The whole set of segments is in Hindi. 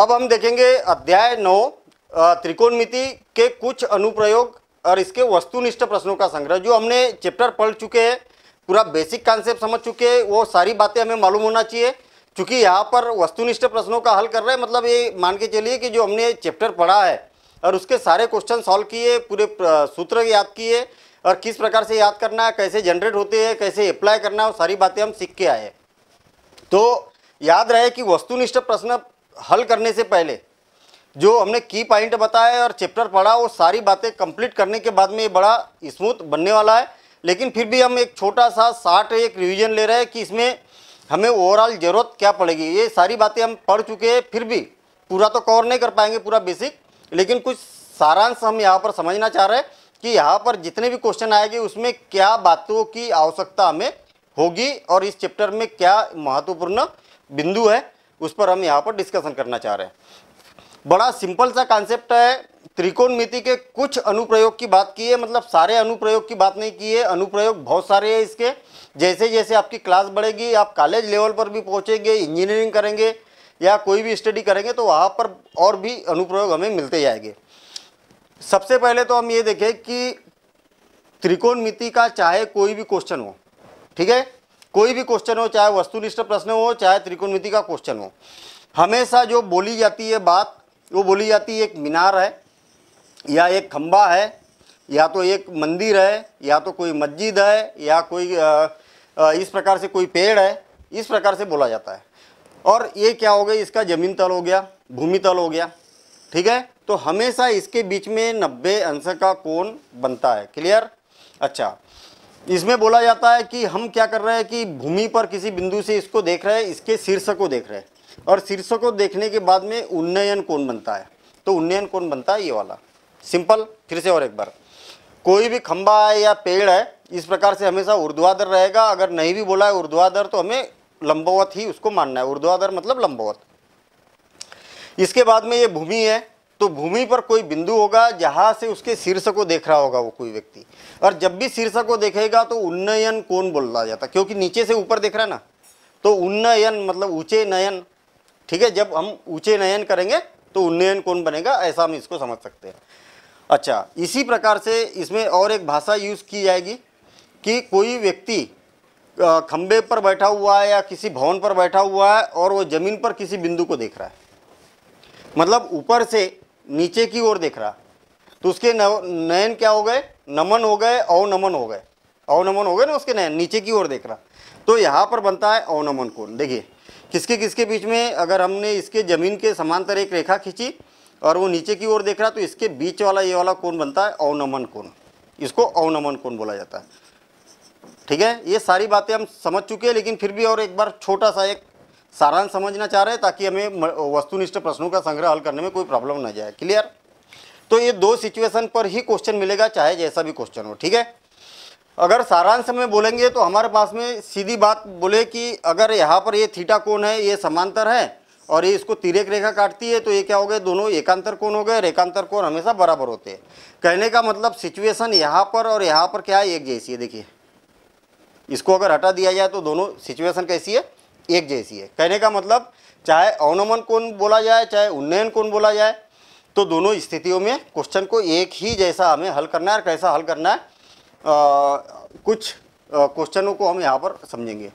अब हम देखेंगे अध्याय 9 त्रिकोणमिति के कुछ अनुप्रयोग और इसके वस्तुनिष्ठ प्रश्नों का संग्रह। जो हमने चैप्टर पढ़ चुके हैं, पूरा बेसिक कॉन्सेप्ट समझ चुके हैं, वो सारी बातें हमें मालूम होना चाहिए। क्योंकि यहाँ पर वस्तुनिष्ठ प्रश्नों का हल कर रहे हैं, मतलब ये मान के चलिए कि जो हमने चैप्टर पढ़ा है और उसके सारे क्वेश्चन सॉल्व किए, पूरे सूत्र याद किए और किस प्रकार से याद करना है, कैसे जनरेट होते हैं, कैसे अप्लाई करना है, वो सारी बातें हम सीख के आए। तो याद रहे कि वस्तुनिष्ठ प्रश्न हल करने से पहले जो हमने की पॉइंट बताए और चैप्टर पढ़ा, वो सारी बातें कंप्लीट करने के बाद में ये बड़ा स्मूथ बनने वाला है। लेकिन फिर भी हम एक छोटा सा शार्ट एक रिवीजन ले रहे हैं कि इसमें हमें ओवरऑल ज़रूरत क्या पड़ेगी। ये सारी बातें हम पढ़ चुके हैं, फिर भी पूरा तो कवर नहीं कर पाएंगे पूरा बेसिक, लेकिन कुछ सारांश हम यहाँ पर समझना चाह रहे हैं कि यहाँ पर जितने भी क्वेश्चन आएंगे उसमें क्या बातों की आवश्यकता हमें होगी और इस चैप्टर में क्या महत्वपूर्ण बिंदु है उस पर हम यहाँ पर डिस्कशन करना चाह रहे हैं। बड़ा सिंपल सा कॉन्सेप्ट है। त्रिकोणमिति के कुछ अनुप्रयोग की बात की है, मतलब सारे अनुप्रयोग की बात नहीं की है। अनुप्रयोग बहुत सारे हैं इसके। जैसे जैसे आपकी क्लास बढ़ेगी, आप कॉलेज लेवल पर भी पहुँचेंगे, इंजीनियरिंग करेंगे या कोई भी स्टडी करेंगे तो वहाँ पर और भी अनुप्रयोग हमें मिलते जाएंगे। सबसे पहले तो हम ये देखें कि त्रिकोणमिति का चाहे कोई भी क्वेश्चन हो, ठीक है, कोई भी क्वेश्चन हो, चाहे वस्तुनिष्ठ प्रश्न हो चाहे त्रिकोणमिति का क्वेश्चन हो, हमेशा जो बोली जाती है बात, वो बोली जाती है एक मीनार है या एक खंबा है या तो एक मंदिर है या तो कोई मस्जिद है या कोई इस प्रकार से कोई पेड़ है, इस प्रकार से बोला जाता है। और ये क्या हो गया, इसका जमीन तल हो गया, भूमि तल हो गया, ठीक है। तो हमेशा इसके बीच में 90 अंश का कोण बनता है। क्लियर? अच्छा, इसमें बोला जाता है कि हम क्या कर रहे हैं कि भूमि पर किसी बिंदु से इसको देख रहे हैं, इसके शीर्ष को देख रहे हैं और शीर्ष को देखने के बाद में उन्नयन कोण बनता है। तो उन्नयन कोण बनता है ये वाला। सिंपल, फिर से और एक बार, कोई भी खंबा है या पेड़ है इस प्रकार से हमेशा ऊर्ध्वाधर रहेगा। अगर नहीं भी बोला है ऊर्ध्वाधर तो हमें लंबवत ही उसको मानना है। ऊर्ध्वाधर मतलब लंबवत। इसके बाद में ये भूमि है, तो भूमि पर कोई बिंदु होगा जहां से उसके शीर्ष को देख रहा होगा वो कोई व्यक्ति, और जब भी शीर्ष को देखेगा तो उन्नयन कोण बोला जाता है, क्योंकि नीचे से ऊपर देख रहा है ना, तो उन्नयन मतलब ऊंचे नयन, ठीक है। जब हम ऊंचे नयन करेंगे तो उन्नयन कोण बनेगा, ऐसा हम इसको समझ सकते हैं। अच्छा, इसी प्रकार से इसमें और एक भाषा यूज की जाएगी कि कोई व्यक्ति खंबे पर बैठा हुआ है या किसी भवन पर बैठा हुआ है और वो जमीन पर किसी बिंदु को देख रहा है, मतलब ऊपर से नीचे की ओर देख रहा, तो उसके नयन क्या हो गए, नमन हो गए, अवनमन हो गए, अवनमन हो गए ना उसके नयन, नीचे की ओर देख रहा। तो यहाँ पर बनता है अवनमन कोण। देखिए किसके किसके बीच में, अगर हमने इसके जमीन के समांतर एक रेखा खींची और वो नीचे की ओर देख रहा, तो इसके बीच वाला ये वाला कोण बनता है अवनमन कोण। इसको अवनमन कोण बोला जाता है, ठीक है। ये सारी बातें हम समझ चुके हैं, लेकिन फिर भी और एक बार छोटा सा एक सारांश समझना चाह रहे हैं ताकि हमें वस्तुनिष्ठ प्रश्नों का संग्रह हल करने में कोई प्रॉब्लम ना जाए। क्लियर? तो ये दो सिचुएशन पर ही क्वेश्चन मिलेगा, चाहे जैसा भी क्वेश्चन हो, ठीक है। अगर सारांश में बोलेंगे तो हमारे पास में सीधी बात बोले कि अगर यहाँ पर ये थीटा कोण है, ये समांतर है और ये इसको तिर्यक रेखा काटती है, तो ये क्या हो गए, दोनों एकांतर कोण हो गए। रेखांतर कोण हमेशा बराबर होते हैं। कहने का मतलब सिचुएशन यहाँ पर और यहाँ पर क्या है, एक जैसी है। देखिए इसको अगर हटा दिया जाए तो दोनों सिचुएशन कैसी है, एक जैसी है। कहने का मतलब चाहे अवनमन कोण बोला जाए चाहे उन्नयन कोण बोला जाए, तो दोनों स्थितियों में क्वेश्चन को एक ही जैसा हमें हल करना है। और कैसा हल करना है, कुछ क्वेश्चनों को हम यहाँ पर समझेंगे।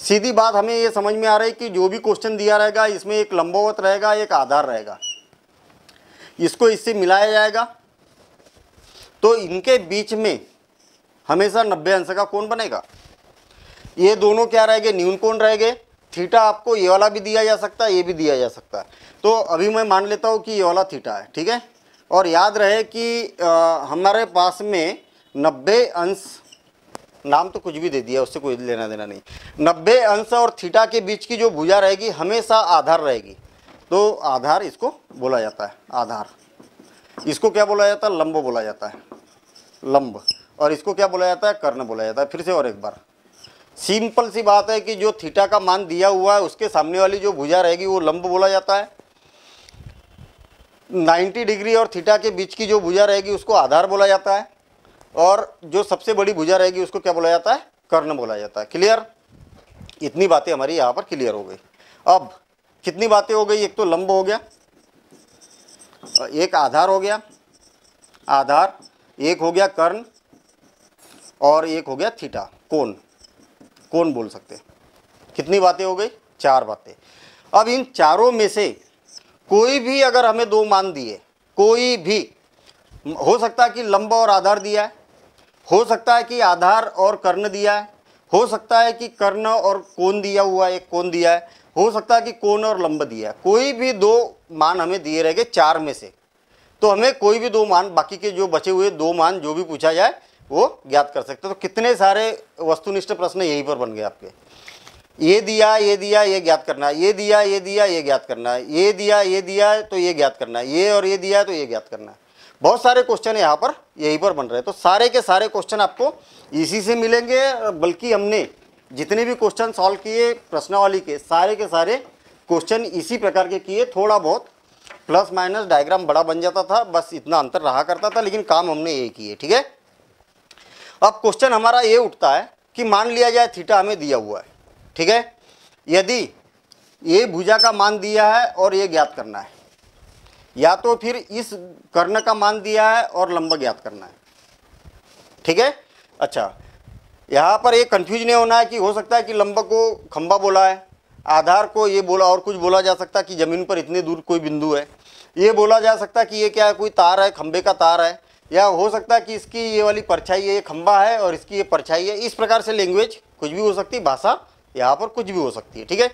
सीधी बात हमें ये समझ में आ रही है कि जो भी क्वेश्चन दिया रहेगा इसमें एक लंबवत रहेगा, एक आधार रहेगा, इसको इससे मिलाया जाएगा तो इनके बीच में हमेशा 90 अंश का कोण बनेगा। ये दोनों क्या रहेंगे, न्यून कोण रहेंगे। थीटा आपको ये वाला भी दिया जा सकता है, ये भी दिया जा सकता है। तो अभी मैं मान लेता हूँ कि ये वाला थीटा है, ठीक है। और याद रहे कि हमारे पास में 90 अंश, नाम तो कुछ भी दे दिया, उससे कोई लेना देना नहीं। 90 अंश और थीटा के बीच की जो भुजा रहेगी हमेशा आधार रहेगी। तो आधार इसको बोला जाता है, आधार। इसको क्या बोला जाता है, लंब बोला जाता है, लंब। और इसको क्या बोला जाता है, कर्ण बोला जाता है। फिर से और एक बार, सिंपल सी बात है कि जो थीटा का मान दिया हुआ है उसके सामने वाली जो भुजा रहेगी वो लंब बोला जाता है। 90 डिग्री और थीटा के बीच की जो भुजा रहेगी उसको आधार बोला जाता है। और जो सबसे बड़ी भुजा रहेगी उसको क्या बोला जाता है, कर्ण बोला जाता है। क्लियर? इतनी बातें हमारी यहाँ पर क्लियर हो गई। अब कितनी बातें हो गई, एक तो लंब हो गया, एक आधार हो गया, आधार, एक हो गया कर्ण, और एक हो गया थीटा, कोण, कोण बोल सकते हैं। कितनी बातें हो गई? 4 बातें। अब इन चारों में से कोई भी अगर हमें 2 मान दिए, कोई भी, हो सकता है कि लंब और आधार दिया है, हो सकता है कि आधार और कर्ण दिया है, हो सकता है कि कर्ण और कोण दिया हुआ है, एक कोण दिया है, हो सकता है कि कोण और लंब दिया है। कोई भी 2 मान हमें दिए रहेंगे 4 में से, तो हमें कोई भी 2 मान, बाकी के जो बचे हुए 2 मान जो भी पूछा जाए वो ज्ञात कर सकते हैं। तो कितने सारे वस्तुनिष्ठ प्रश्न यहीं पर बन गए आपके। ये दिया, ये दिया, ये ज्ञात करना है, ये दिया, ये दिया, ये ज्ञात करना है, ये दिया, ये दिया तो ये ज्ञात करना है, ये और ये दिया है तो ये ज्ञात करना है। बहुत सारे क्वेश्चन यहाँ पर यहीं पर बन रहे हैं। तो सारे के सारे क्वेश्चन आपको इसी से मिलेंगे, बल्कि हमने जितने भी क्वेश्चन सॉल्व किए प्रश्नावली के सारे क्वेश्चन इसी प्रकार के किए। थोड़ा बहुत प्लस माइनस डायग्राम बड़ा बन जाता था, बस इतना अंतर रहा करता था, लेकिन काम हमने ये किए। ठीक है, अब क्वेश्चन हमारा ये उठता है कि मान लिया जाए थीटा हमें दिया हुआ है। ठीक है, यदि ये भुजा का मान दिया है और ये ज्ञात करना है, या तो फिर इस कर्ण का मान दिया है और लंब ज्ञात करना है। ठीक है, अच्छा, यहाँ पर एक कंफ्यूज नहीं होना है कि हो सकता है कि लंब को खंबा बोला है, आधार को ये बोला, और कुछ बोला जा सकता है कि जमीन पर इतने दूर कोई बिंदु है, ये बोला जा सकता है कि ये क्या है, कोई तार है, खंबे का तार है, या हो सकता है कि इसकी ये वाली परछाई है, ये खंबा है और इसकी ये परछाई है। इस प्रकार से लैंग्वेज कुछ भी हो सकती है, भाषा यहाँ पर कुछ भी हो सकती है। ठीक है,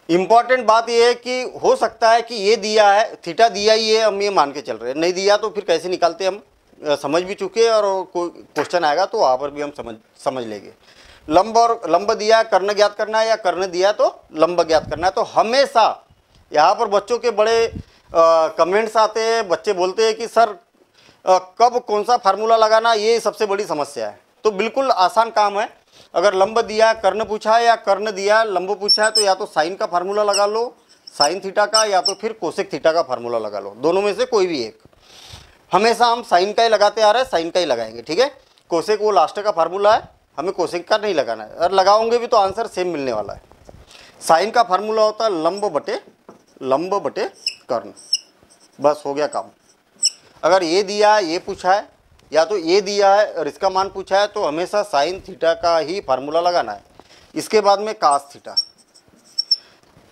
इंपॉर्टेंट बात यह है कि हो सकता है कि ये दिया है, थीटा दिया ही है, हम ये मान के चल रहे हैं, नहीं दिया तो फिर कैसे निकालते हम समझ भी चुके, और कोई क्वेश्चन आएगा तो वहाँ पर भी हम समझ लेंगे। लंब और लंब दिया है, कर्ण ज्ञात करना है, या कर्ण दिया है तो लंब ज्ञात करना है। तो हमेशा यहाँ पर बच्चों के बड़े कमेंट्स आते हैं, बच्चे बोलते हैं कि सर कब कौन सा फार्मूला लगाना, ये सबसे बड़ी समस्या है। तो बिल्कुल आसान काम है, अगर लंब दिया है, कर्ण पूछा है, या कर्ण दिया है, लंब पूछा है, तो या तो साइन का फार्मूला लगा लो, साइन थीटा का, या तो फिर कोसेक थीटा का फार्मूला लगा लो, दोनों में से कोई भी एक। हमेशा हम साइन का ही लगाते आ रहे हैं, साइन का ही लगाएंगे। ठीक है, कोसेक वो लास्ट का फार्मूला है, हमें कोसेक का नहीं लगाना है, और लगाओगे भी तो आंसर सेम मिलने वाला है। साइन का फार्मूला होता है लंब बटे कर्ण, बस हो गया काम। अगर ये दिया है, ये पूछा है, या तो ये दिया है और इसका मान पूछा है, तो हमेशा साइन थीटा का ही फार्मूला लगाना है। इसके बाद में कास थीटा।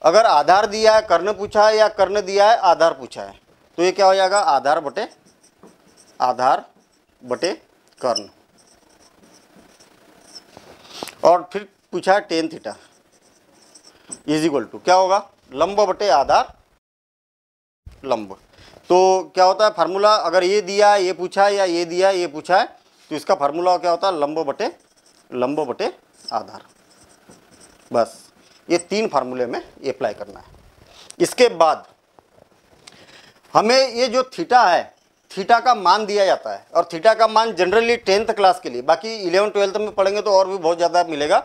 अगर आधार दिया है, कर्ण पूछा है, या कर्ण दिया है, आधार पूछा है, तो ये क्या हो जाएगा, आधार बटे कर्ण। और फिर पूछा है tan theta is equal to क्या होगा, लंब बटे आधार लंब। तो क्या होता है फार्मूला, अगर ये दिया है, ये पूछा है, या ये दिया है, ये पूछा है, तो इसका फार्मूला क्या होता है, लंब बटे आधार। बस ये 3 फार्मूले में अप्लाई करना है। इसके बाद हमें ये जो थीटा है, थीटा का मान दिया जाता है, और थीटा का मान जनरली 10th क्लास के लिए, बाकी 11th 12th में पढ़ेंगे तो और भी बहुत ज़्यादा मिलेगा,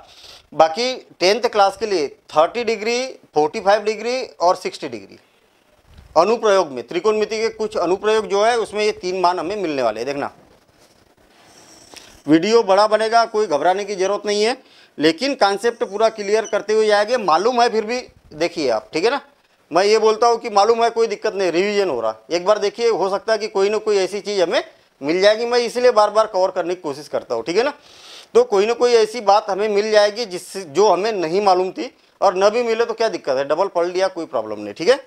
बाकी 10th क्लास के लिए 30 डिग्री, 45 डिग्री और 60 डिग्री अनुप्रयोग में, त्रिकोणमिति के कुछ अनुप्रयोग जो है उसमें ये 3 मान हमें मिलने वाले हैं। देखना वीडियो बड़ा बनेगा, कोई घबराने की जरूरत नहीं है, लेकिन कॉन्सेप्ट पूरा क्लियर करते हुए जाएंगे। मालूम है फिर भी देखिए आप, ठीक है ना, मैं ये बोलता हूँ कि मालूम है, कोई दिक्कत नहीं, रिवीजन हो रहा, एक बार देखिए, हो सकता है कि कोई ना कोई ऐसी चीज़ हमें मिल जाएगी, मैं इसलिए बार बार कवर करने की कोशिश करता हूँ। ठीक है ना, तो कोई ना कोई ऐसी बात हमें मिल जाएगी जिससे जो हमें नहीं मालूम थी, और न भी मिले तो क्या दिक्कत है, डबल पढ़ लिया, कोई प्रॉब्लम नहीं। ठीक है,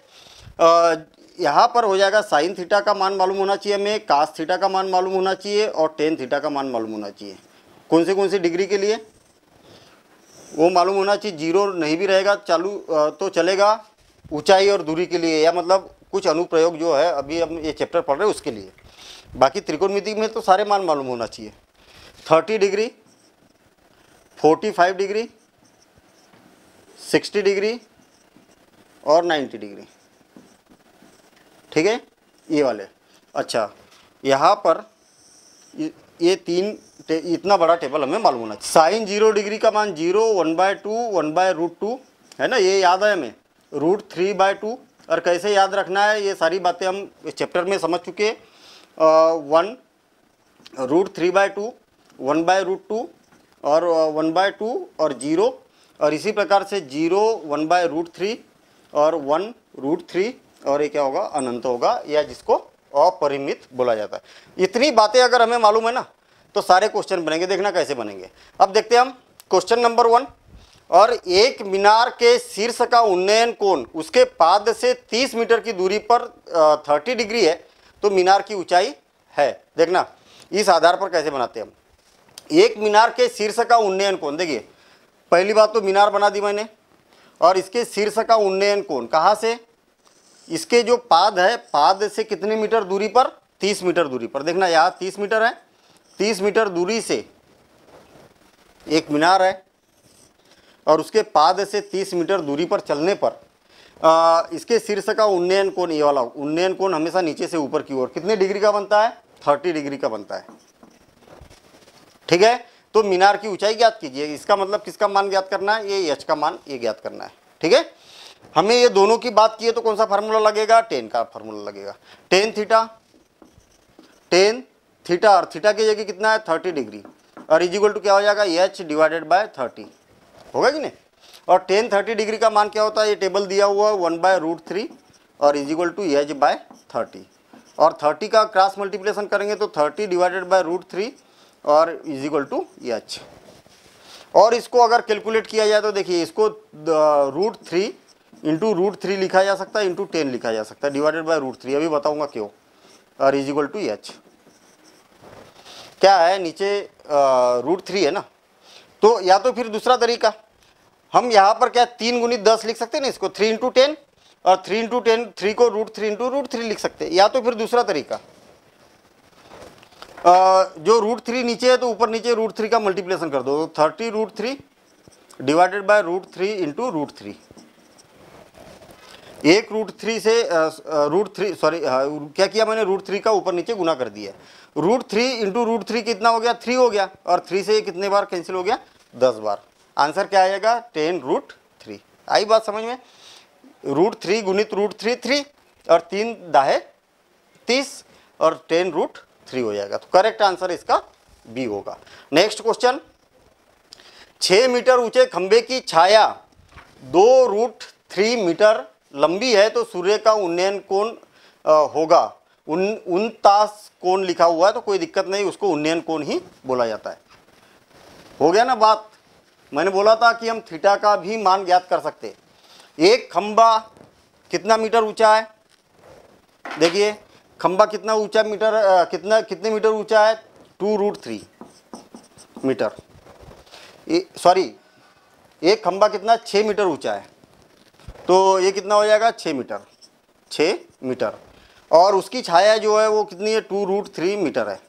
यहाँ पर हो जाएगा साइन थीटा का मान मालूम होना चाहिए हमें, कास थीटा का मान मालूम होना चाहिए, और टेन थीटा का मान मालूम होना चाहिए। कौन सी डिग्री के लिए वो मालूम होना चाहिए, जीरो नहीं भी रहेगा चालू तो चलेगा, ऊंचाई और दूरी के लिए, या मतलब कुछ अनुप्रयोग जो है अभी हम ये चैप्टर पढ़ रहे हैं उसके लिए। बाकी त्रिकोणमिति में तो सारे मान मालूम होना चाहिए, 30 डिग्री, 45 डिग्री, 60 डिग्री और 90 डिग्री। ठीक है, ये वाले। अच्छा, यहाँ पर ये 3 इतना बड़ा टेबल हमें मालूम होना चाहिए। साइन 0 डिग्री का मान 0, 1/2, 1/√2 है ना, ये याद है हमें, √3/2। और कैसे याद रखना है, ये सारी बातें हम इस चैप्टर में समझ चुके हैं। 1 √3/2, 1/√2 और 1/2 और 0, और इसी प्रकार से 0, 1/√3 और 1√3 और ये क्या होगा, अनंत होगा, या जिसको अपरिमित बोला जाता है। इतनी बातें अगर हमें मालूम है ना तो सारे क्वेश्चन बनेंगे। देखना कैसे बनेंगे। अब देखते हैं हम क्वेश्चन नंबर 1। और एक मीनार के शीर्ष का उन्नयन कोण उसके पाद से 30 मीटर की दूरी पर 30 डिग्री है तो मीनार की ऊंचाई है। देखना इस आधार पर कैसे बनाते हैं हम। एक मीनार के शीर्ष का उन्नयन कोण, देखिए पहली बात तो मीनार बना दी मैंने, और इसके शीर्ष का उन्नयन कोण कहाँ से, इसके जो पाद है, पाद से कितने मीटर दूरी पर, 30 मीटर दूरी पर। देखना यहाँ 30 मीटर है, 30 मीटर दूरी से एक मीनार है और उसके पाद से 30 मीटर दूरी पर चलने पर इसके शीर्ष का उन्नयन कोण, ये वाला उन्नयन कोण हमेशा नीचे से ऊपर की ओर कितने डिग्री का बनता है, 30 डिग्री का बनता है। ठीक है, तो मीनार की ऊंचाई ज्ञात कीजिए। इसका मतलब किसका मान ज्ञात करना है, ये एच का मान ये ज्ञात करना है। ठीक है, हमें ये दोनों की बात की है तो कौन सा फार्मूला लगेगा, टेन का फार्मूला लगेगा। टेन थीटा और थीटा की जगह कितना है 30 डिग्री, और इज इक्वल टू क्या हो जाएगा, एच डिवाइडेड बाय 30 होगा कि नहीं। और टेन 30 डिग्री का मान क्या होता है, ये टेबल दिया हुआ 1/√3 और is equal to h by 30, और 30 का क्रॉस मल्टीप्लिकेशन करेंगे तो 30 डिवाइडेड बाय √3 और इज इक्वल टू एच। और इसको अगर कैलकुलेट किया जाए तो देखिए इसको √3 इंटू √3 लिखा जा सकता है, इंटू 10 लिखा जा सकता है, डिवाइडेड बाय √3, अभी बताऊंगा क्यों, और इज इक्वल टू एच। क्या है नीचे √3 है ना, तो या तो फिर दूसरा तरीका हम यहाँ पर क्या 3 गुणित 10 लिख सकते हैं ना, इसको 3 इंटू 10, और 3 इंटू 10 3 को √3 इंटू √3 लिख सकते हैं। या तो फिर दूसरा तरीका जो √3 नीचे है तो ऊपर नीचे √3 का मल्टीप्लिकेशन कर दो, तो 30√3 डिवाइडेड बाय √3 इंटू √3। एक √3 से √3 सॉरी क्या किया मैंने, √3 का ऊपर नीचे गुना कर दिया। √3 इंटू √3 कितना हो गया, 3 हो गया, और 3 से कितने बार कैंसिल हो गया, 10 बार। आंसर क्या आएगा, 10√3। आई बात समझ में, √3 गुणित √3 3, और 3 दाहे 30, और 10√3 हो जाएगा। तो करेक्ट आंसर इसका बी होगा। नेक्स्ट क्वेश्चन, 6 मीटर ऊंचे खंबे की छाया 2√3 मीटर लंबी है तो सूर्य का उन्नयन कोण होगा 49 कोण लिखा हुआ है, तो कोई दिक्कत नहीं, उसको उन्नयन कोण ही बोला जाता है। हो गया ना बात। मैंने बोला था कि हम थीटा का भी मान ज्ञात कर सकते हैं। एक खंबा कितना मीटर ऊंचा है, देखिए खंबा कितना ऊंचा मीटर कितने मीटर ऊंचा है, 2√3 मीटर, सॉरी एक खंबा कितना 6 मीटर ऊंचा है, तो ये कितना हो जाएगा 6 मीटर, और उसकी छाया जो है वो कितनी है 2√3 मीटर है।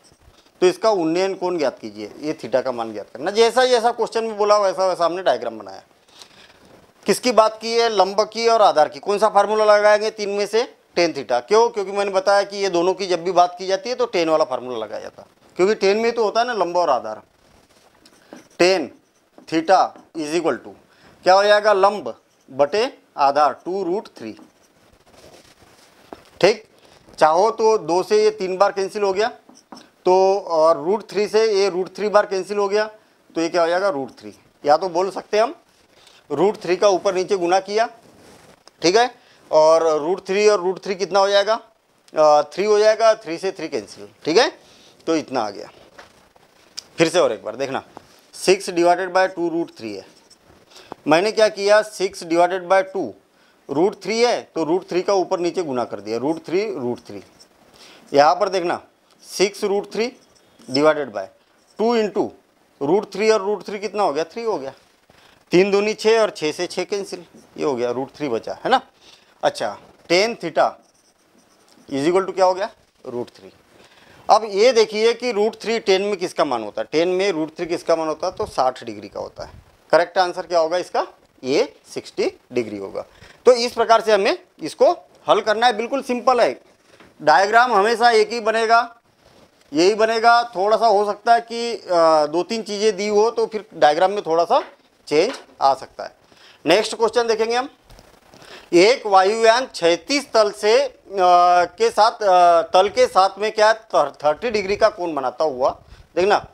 तो इसका उन्नयन कोण ज्ञात कीजिए, ये थीटा का मान ज्ञात करना। जैसा जैसा क्वेश्चन में बोला वैसा वैसा हमने डायग्राम बनाया। किसकी बात की है, लंब की और आधार की। कौन सा फार्मूला लगाएंगे, 3 में से टेन थीटा। क्यों, क्योंकि मैंने बताया कि ये दोनों की जब भी बात की जाती है तो 10 वाला फार्मूला लगाया जाता है, क्योंकि 10 में तो होता है ना लंब और आधार। 10 थीटा इज इक्वल टू क्या हो जाएगा, लंब बटे आधार 2√3। ठीक, चाहो तो 2 से ये 3 बार कैंसिल हो गया, तो और √3 से ये √3 बार कैंसिल हो गया, तो ये क्या हो जाएगा √3। या तो बोल सकते हैं हम √3 का ऊपर नीचे गुना किया, ठीक है, और √3 और √3 कितना हो जाएगा 3 हो जाएगा, 3 से 3 कैंसिल, ठीक है, तो इतना आ गया। फिर से और एक बार देखना, 6 डिवाइडेड बाय 2√3 है। मैंने क्या किया, 6 डिवाइडेड बाय 2 √3 है तो √3 का ऊपर नीचे गुना कर दिया, √3 यहाँ पर देखना 6√3 डिवाइडेड बाय 2 इंटू √3, और √3 कितना हो गया 3 हो गया, 3 दूनी 6 और 6 से 6 कैंसिल, ये हो गया √3 बचा है ना। अच्छा, tan theta is equal to क्या हो गया √3। अब ये देखिए कि √3 10 में किसका मान होता है, 10 में √3 किसका मान होता है, तो 60 डिग्री का होता है। करेक्ट आंसर क्या होगा इसका, ये 60 डिग्री होगा। तो इस प्रकार से हमें इसको हल करना है, बिल्कुल सिंपल है। डायग्राम हमेशा एक ही बनेगा, यही बनेगा। थोड़ा सा हो सकता है कि 2-3 चीज़ें दी हो तो फिर डायग्राम में थोड़ा सा चेंज आ सकता है। नेक्स्ट क्वेश्चन देखेंगे हम। एक वायुयान 36 तल से तल के साथ में क्या 30 डिग्री का कोण बनाता हुआ, देखना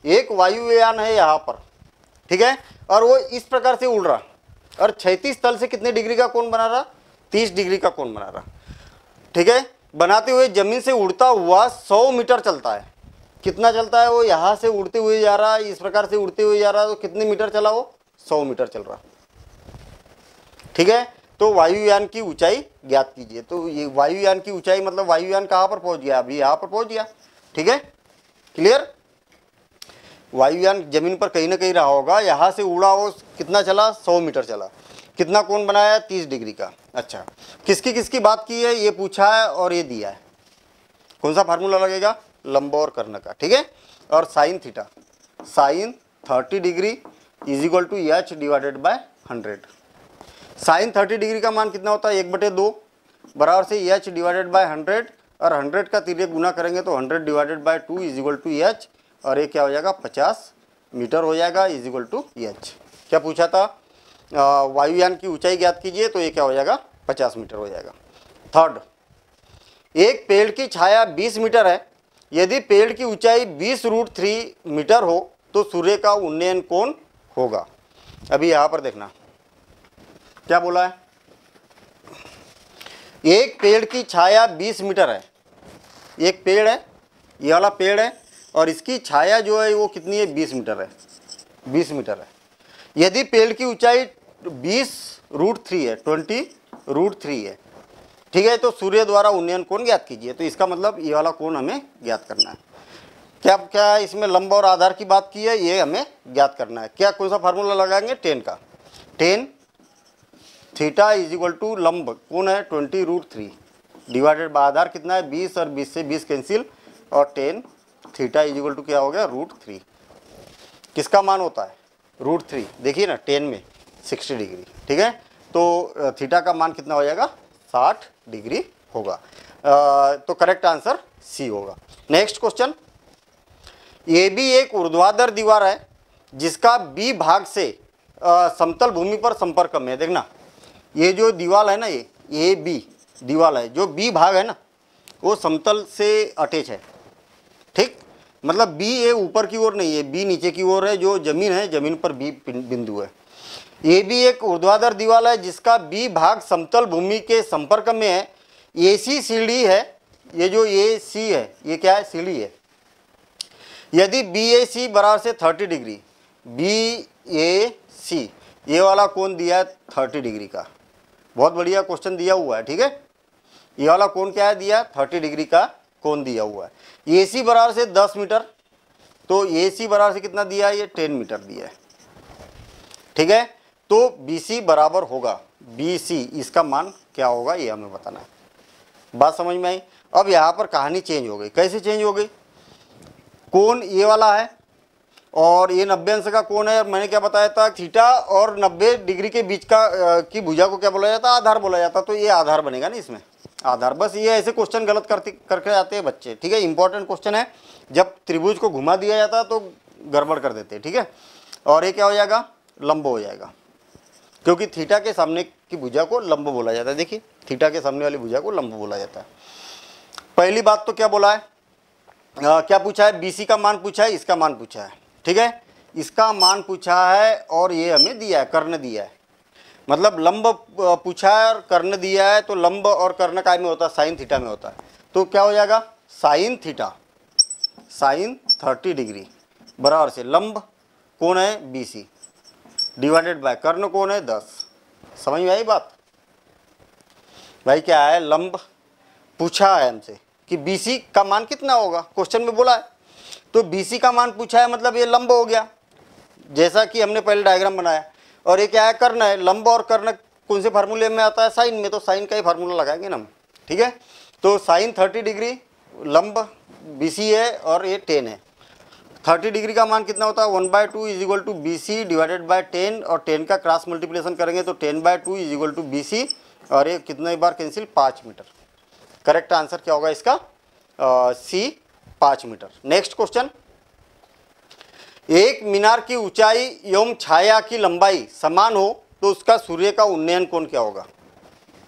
एक वायुयान है यहाँ पर, ठीक है, और वो इस प्रकार से उड़ रहा, और 36 तल से कितने डिग्री का कोण बना रहा 30 डिग्री का कोण बना रहा। ठीक है, बनाते हुए जमीन से उड़ता हुआ 100 मीटर चलता है। कितना चलता है वो? यहाँ से उड़ते हुए जा रहा है, इस प्रकार से उड़ते हुए जा रहा है, तो कितने मीटर चला वो? 100 मीटर चल रहा। ठीक है, तो वायुयान की ऊंचाई ज्ञात कीजिए। तो ये वायुयान की ऊंचाई मतलब वायुयान कहाँ पर पहुंच गया? अभी यहाँ पर पहुंच गया। ठीक है, क्लियर। वायुयान जमीन पर कहीं ना कहीं रहा होगा, यहाँ से उड़ा वो कितना चला? 100 मीटर चला। कितना कोण बनाया? 30 डिग्री का। अच्छा, किसकी किसकी बात की है ये पूछा है और ये दिया है। कौन सा फार्मूला लगेगा? लंब और कर्ण का। ठीक है, और sine theta, sine 30 degree is equal to h divided by 100। Sine 30 degree का मान कितना होता है? 1/2 बराबर से एच डिवाइडेड बाय 100, और 100 का तिर्यक गुना करेंगे तो 100 divided by 2 is equal to h, और ये क्या हो जाएगा? 50 मीटर हो जाएगा इज इक्वल टू एच। क्या पूछा था? वायुयान की ऊंचाई ज्ञात कीजिए, तो ये क्या हो जाएगा? 50 मीटर हो जाएगा। थर्ड, एक पेड़ की छाया 20 मीटर है। यदि पेड़ की ऊंचाई 20√3 मीटर हो तो सूर्य का उन्नयन कोण होगा। अभी यहाँ पर देखना क्या बोला है। एक पेड़ की छाया 20 मीटर है। एक पेड़ है, ये वाला पेड़ है, और इसकी छाया जो है वो कितनी है? 20 मीटर है। 20 मीटर है। यदि पेड़ की ऊंचाई 20√3 है, 20√3 है। ठीक है, तो सूर्य द्वारा उन्नयन कोण ज्ञात कीजिए। तो इसका मतलब ये वाला कोण हमें ज्ञात करना है। क्या क्या इसमें लंब और आधार की बात की है, ये हमें ज्ञात करना है। क्या कौन सा फार्मूला लगाएंगे? टेन का। Tan theta is equal to लंब कोण है 20√3 डिवाइडेड बाय आधार कितना है? 20, और 20 से 20 कैंसिल, और 10 थीटा इज इक्वल टू क्या हो गया? √3। किसका मान होता है? √3। देखिए ना, 10 में 60 डिग्री। ठीक है, तो थीटा का मान कितना हो जाएगा? 60 डिग्री होगा। तो करेक्ट आंसर सी होगा। नेक्स्ट क्वेश्चन, ये भी एक ऊर्ध्वाधर दीवार है जिसका बी भाग से समतल भूमि पर संपर्क में है। देखना, ये जो दीवार है ना, ये बी दीवार है, जो बी भाग है ना वो समतल से अटैच है। ठीक, मतलब बी ए ऊपर की ओर नहीं है, बी नीचे की ओर है। जो जमीन है, जमीन पर बी बिंदु है। ये भी एक ऊर्ध्वाधर दीवार है जिसका बी भाग समतल भूमि के संपर्क में है। एसी सीढ़ी है, ये जो ए सी है ये क्या है? सीढ़ी है। यदि बी ए सी बराबर से 30 डिग्री, बी ए सी ये वाला कोण दिया है 30 डिग्री का। बहुत बढ़िया क्वेश्चन दिया हुआ है। ठीक है, ये वाला कोण क्या है? दिया 30 डिग्री का कोण दिया हुआ है। ए सी बराबर से 10 मीटर, तो ए सी बराबर से कितना दिया है? ये 10 मीटर दिया है। ठीक है, तो बी सी बराबर होगा बी सी, इसका मान क्या होगा ये हमें बताना है। बात समझ में आई? अब यहाँ पर कहानी चेंज हो गई। कैसे चेंज हो गई? कोण ये वाला है और ये 90 अंश का कोण है। मैंने क्या बताया था? थीटा और 90 डिग्री के बीच का की भुजा को क्या बोला जाता है? आधार बोला जाता। तो ये आधार बनेगा ना इसमें, आधार। बस ये ऐसे क्वेश्चन गलत करके आते हैं बच्चे। ठीक है, इंपॉर्टेंट क्वेश्चन है। जब त्रिभुज को घुमा दिया जाता है तो गड़बड़ कर देते हैं। ठीक है, और ये क्या हो जाएगा? लंब हो जाएगा, क्योंकि थीटा के सामने की भुजा को लंब बोला जाता है। देखिए, थीटा के सामने वाली भुजा को लंब बोला जाता है। पहली बात तो क्या बोला है? क्या पूछा है? बीसी का मान पूछा है, इसका मान पूछा है। ठीक है, इसका मान पूछा है और ये हमें दिया है, कर्ण दिया है। मतलब लंब पूछा है और कर्ण दिया है, तो लंब और कर्ण काय में होता है? साइन थीटा में होता है। तो क्या हो जाएगा? साइन थीटा, साइन 30 डिग्री बराबर से लंब कौन है? बीसी डिवाइडेड बाय कर्ण कौन है? 10। समझ में आई बात? भाई क्या है? लंब पूछा है हमसे कि बीसी का मान कितना होगा, क्वेश्चन में बोला है। तो बीसी का मान पूछा है, मतलब ये लंब हो गया, जैसा कि हमने पहले डायग्राम बनाया। और ये क्या है? कर्ण है। लंब और कर्ण कौन से फार्मूले में आता है? साइन में। तो साइन का ही फार्मूला लगाएंगे ना हम। ठीक है, तो साइन 30 डिग्री लंब बीसी है और ये 10 है। 30 डिग्री का मान कितना होता है? 1/2 is equal to B C divided by 10, और 10 का क्रॉस मल्टीप्लिकेशन करेंगे तो 10/2 is equal to B C, और ये कितने बार कैंसिल? 5 मीटर। करेक्ट आंसर क्या होगा इसका? सी, 5 मीटर। नेक्स्ट क्वेश्चन, एक मीनार की ऊंचाई एवं छाया की लंबाई समान हो तो उसका सूर्य का उन्नयन कोण क्या होगा?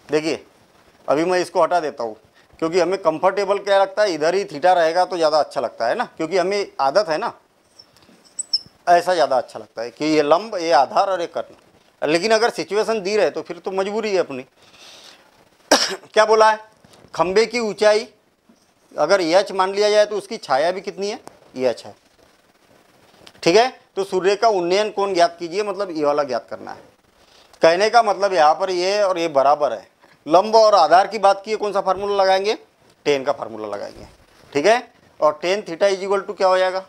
देखिए, अभी मैं इसको हटा देता हूँ, क्योंकि हमें कंफर्टेबल क्या लगता है? इधर ही थीटा रहेगा तो ज़्यादा अच्छा लगता है ना, क्योंकि हमें आदत है ना, ऐसा ज़्यादा अच्छा लगता है कि ये लंब, ये आधार और ये कर्ण। लेकिन अगर सिचुएशन दी रहे तो फिर तो मजबूरी है अपनी। क्या बोला है, खंबे की ऊंचाई अगर एच मान लिया जाए तो उसकी छाया भी कितनी है, एच है। ठीक है, तो सूर्य का उन्नयन कोण ज्ञात कीजिए, मतलब ये वाला ज्ञात करना है। कहने का मतलब यहाँ पर ये और ये बराबर है। लंब और आधार की बात की है, कौन सा फार्मूला लगाएंगे, टेन का फार्मूला लगाएंगे। ठीक है, और tan theta is equal to क्या हो जाएगा,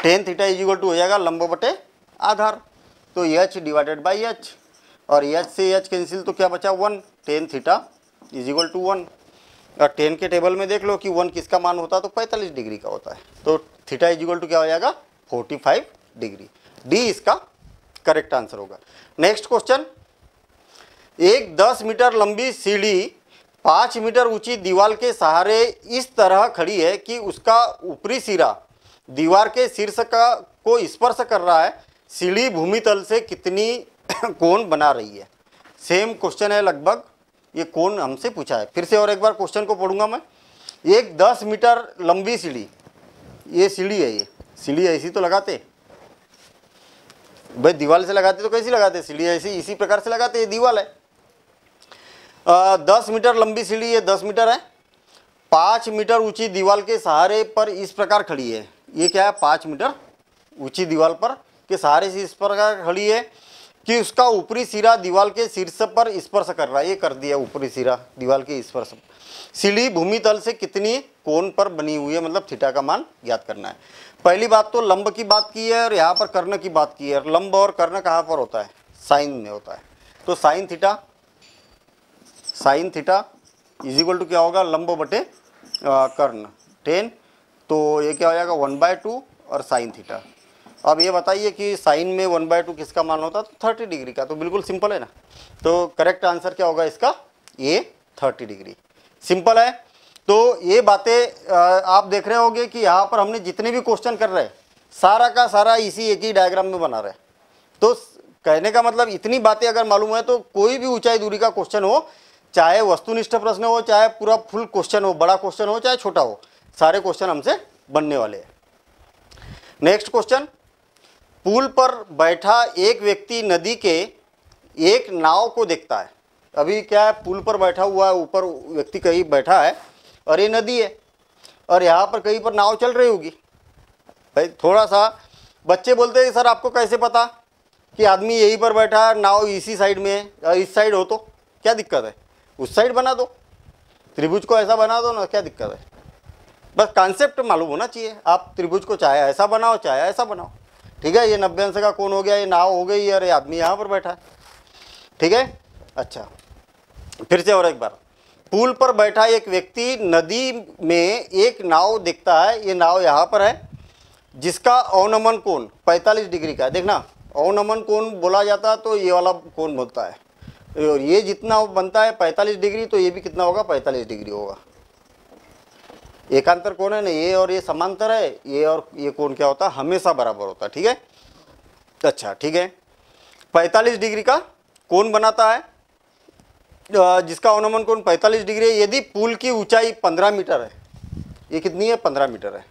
tan theta is equal to हो जाएगा लंब बटे आधार, तो एच डिवाइडेड बाई एच, और एच से एच कैंसिल तो क्या बचा 1, tan theta is equal to 1। और टेन के टेबल में देख लो कि 1 किसका मान होता है, तो 45 डिग्री का होता है, तो थीटा इज इक्वल टू क्या हो जाएगा 45 डिग्री। डी इसका करेक्ट आंसर होगा। नेक्स्ट क्वेश्चन, एक 10 मीटर लंबी सीढ़ी 5 मीटर ऊंची दीवार के सहारे इस तरह खड़ी है कि उसका ऊपरी सिरा दीवार के शीर्ष का को स्पर्श कर रहा है। सीढ़ी भूमि तल से कितनी कोण बना रही है। सेम क्वेश्चन है लगभग, ये कोण हमसे पूछा है। फिर से और एक बार क्वेश्चन को पढ़ूंगा मैं। एक 10 मीटर लंबी सीढ़ी, ये सीढ़ी है, ये सीढ़ी ऐसी तो लगाते भाई, दीवार से लगाते तो कैसी लगाते, सीढ़ी ऐसी इसी प्रकार से लगाते, ये दीवार है। 10 मीटर लंबी सीढ़ी, ये 10 मीटर है, 5 मीटर ऊंची दीवार के सहारे पर इस प्रकार खड़ी है। ये क्या है, 5 मीटर ऊंची दीवार पर के सहारे से इस प्रकार खड़ी है कि उसका ऊपरी सिरा दीवार के शीर्ष पर स्पर्श कर रहा है। ये कर दिया, ऊपरी सिरा दीवार के स्पर्श। सीढ़ी भूमि तल से कितनी कोण पर बनी हुई है, मतलब थीटा का मान ज्ञात करना है। पहली बात तो लंब की बात की है और यहाँ पर कर्ण की बात की है। लंब और कर्ण कहाँ पर होता है, साइन में होता है, तो sine theta is equal to क्या होगा, लंब बटे कर्ण 10, तो ये क्या हो जाएगा 1/2 और साइन थीटा। अब ये बताइए कि साइन में 1/2 किसका मान होता है, तो 30 डिग्री का। तो बिल्कुल सिंपल है ना, तो करेक्ट आंसर क्या होगा इसका, ये 30 डिग्री। सिंपल है। तो ये बातें आप देख रहे होंगे कि यहाँ पर हमने जितने भी क्वेश्चन कर रहे हैं सारा का सारा इसी एक ही डायग्राम में बना रहे हैं। तो कहने का मतलब इतनी बातें अगर मालूम है तो कोई भी ऊंचाई दूरी का क्वेश्चन हो, चाहे वस्तुनिष्ठ प्रश्न हो, चाहे पूरा फुल क्वेश्चन हो, बड़ा क्वेश्चन हो चाहे छोटा हो, सारे क्वेश्चन हमसे बनने वाले हैं। नेक्स्ट क्वेश्चन, पुल पर बैठा एक व्यक्ति नदी के एक नाव को देखता है। अभी क्या है, पुल पर बैठा हुआ है, ऊपर व्यक्ति कहीं बैठा है और ये नदी है और यहाँ पर कहीं पर नाव चल रही होगी। भाई थोड़ा सा बच्चे बोलते हैं सर आपको कैसे पता कि आदमी यहीं पर बैठा है, नाव इसी साइड में है, इस साइड हो तो क्या दिक्कत है, उस साइड बना दो, त्रिभुज को ऐसा बना दो ना, क्या दिक्कत है। बस कॉन्सेप्ट मालूम होना चाहिए। आप त्रिभुज को चाहे ऐसा बनाओ चाहे ऐसा बनाओ, ठीक है। ये 90 अंश का कोण हो गया, ये नाव हो गई और ये आदमी यहाँ पर बैठा है, ठीक है। अच्छा, फिर से और एक बार, पुल पर बैठा एक व्यक्ति नदी में एक नाव देखता है। ये नाव यहाँ पर है जिसका अवनमन कोण 45 डिग्री का है। देखना, अवनमन कोण बोला जाता है तो ये वाला कोण बनता है, और ये जितना बनता है 45 डिग्री, तो ये भी कितना होगा 45 डिग्री होगा। एकांतर कोण है ना, ये और ये समांतर है, ये और ये कोण क्या होता है, हमेशा बराबर होता है, ठीक है। अच्छा ठीक है, 45 डिग्री का कोण बनाता है जिसका अवनमन कोण 45 डिग्री है। यदि पुल की ऊंचाई 15 मीटर है, ये कितनी है 15 मीटर है,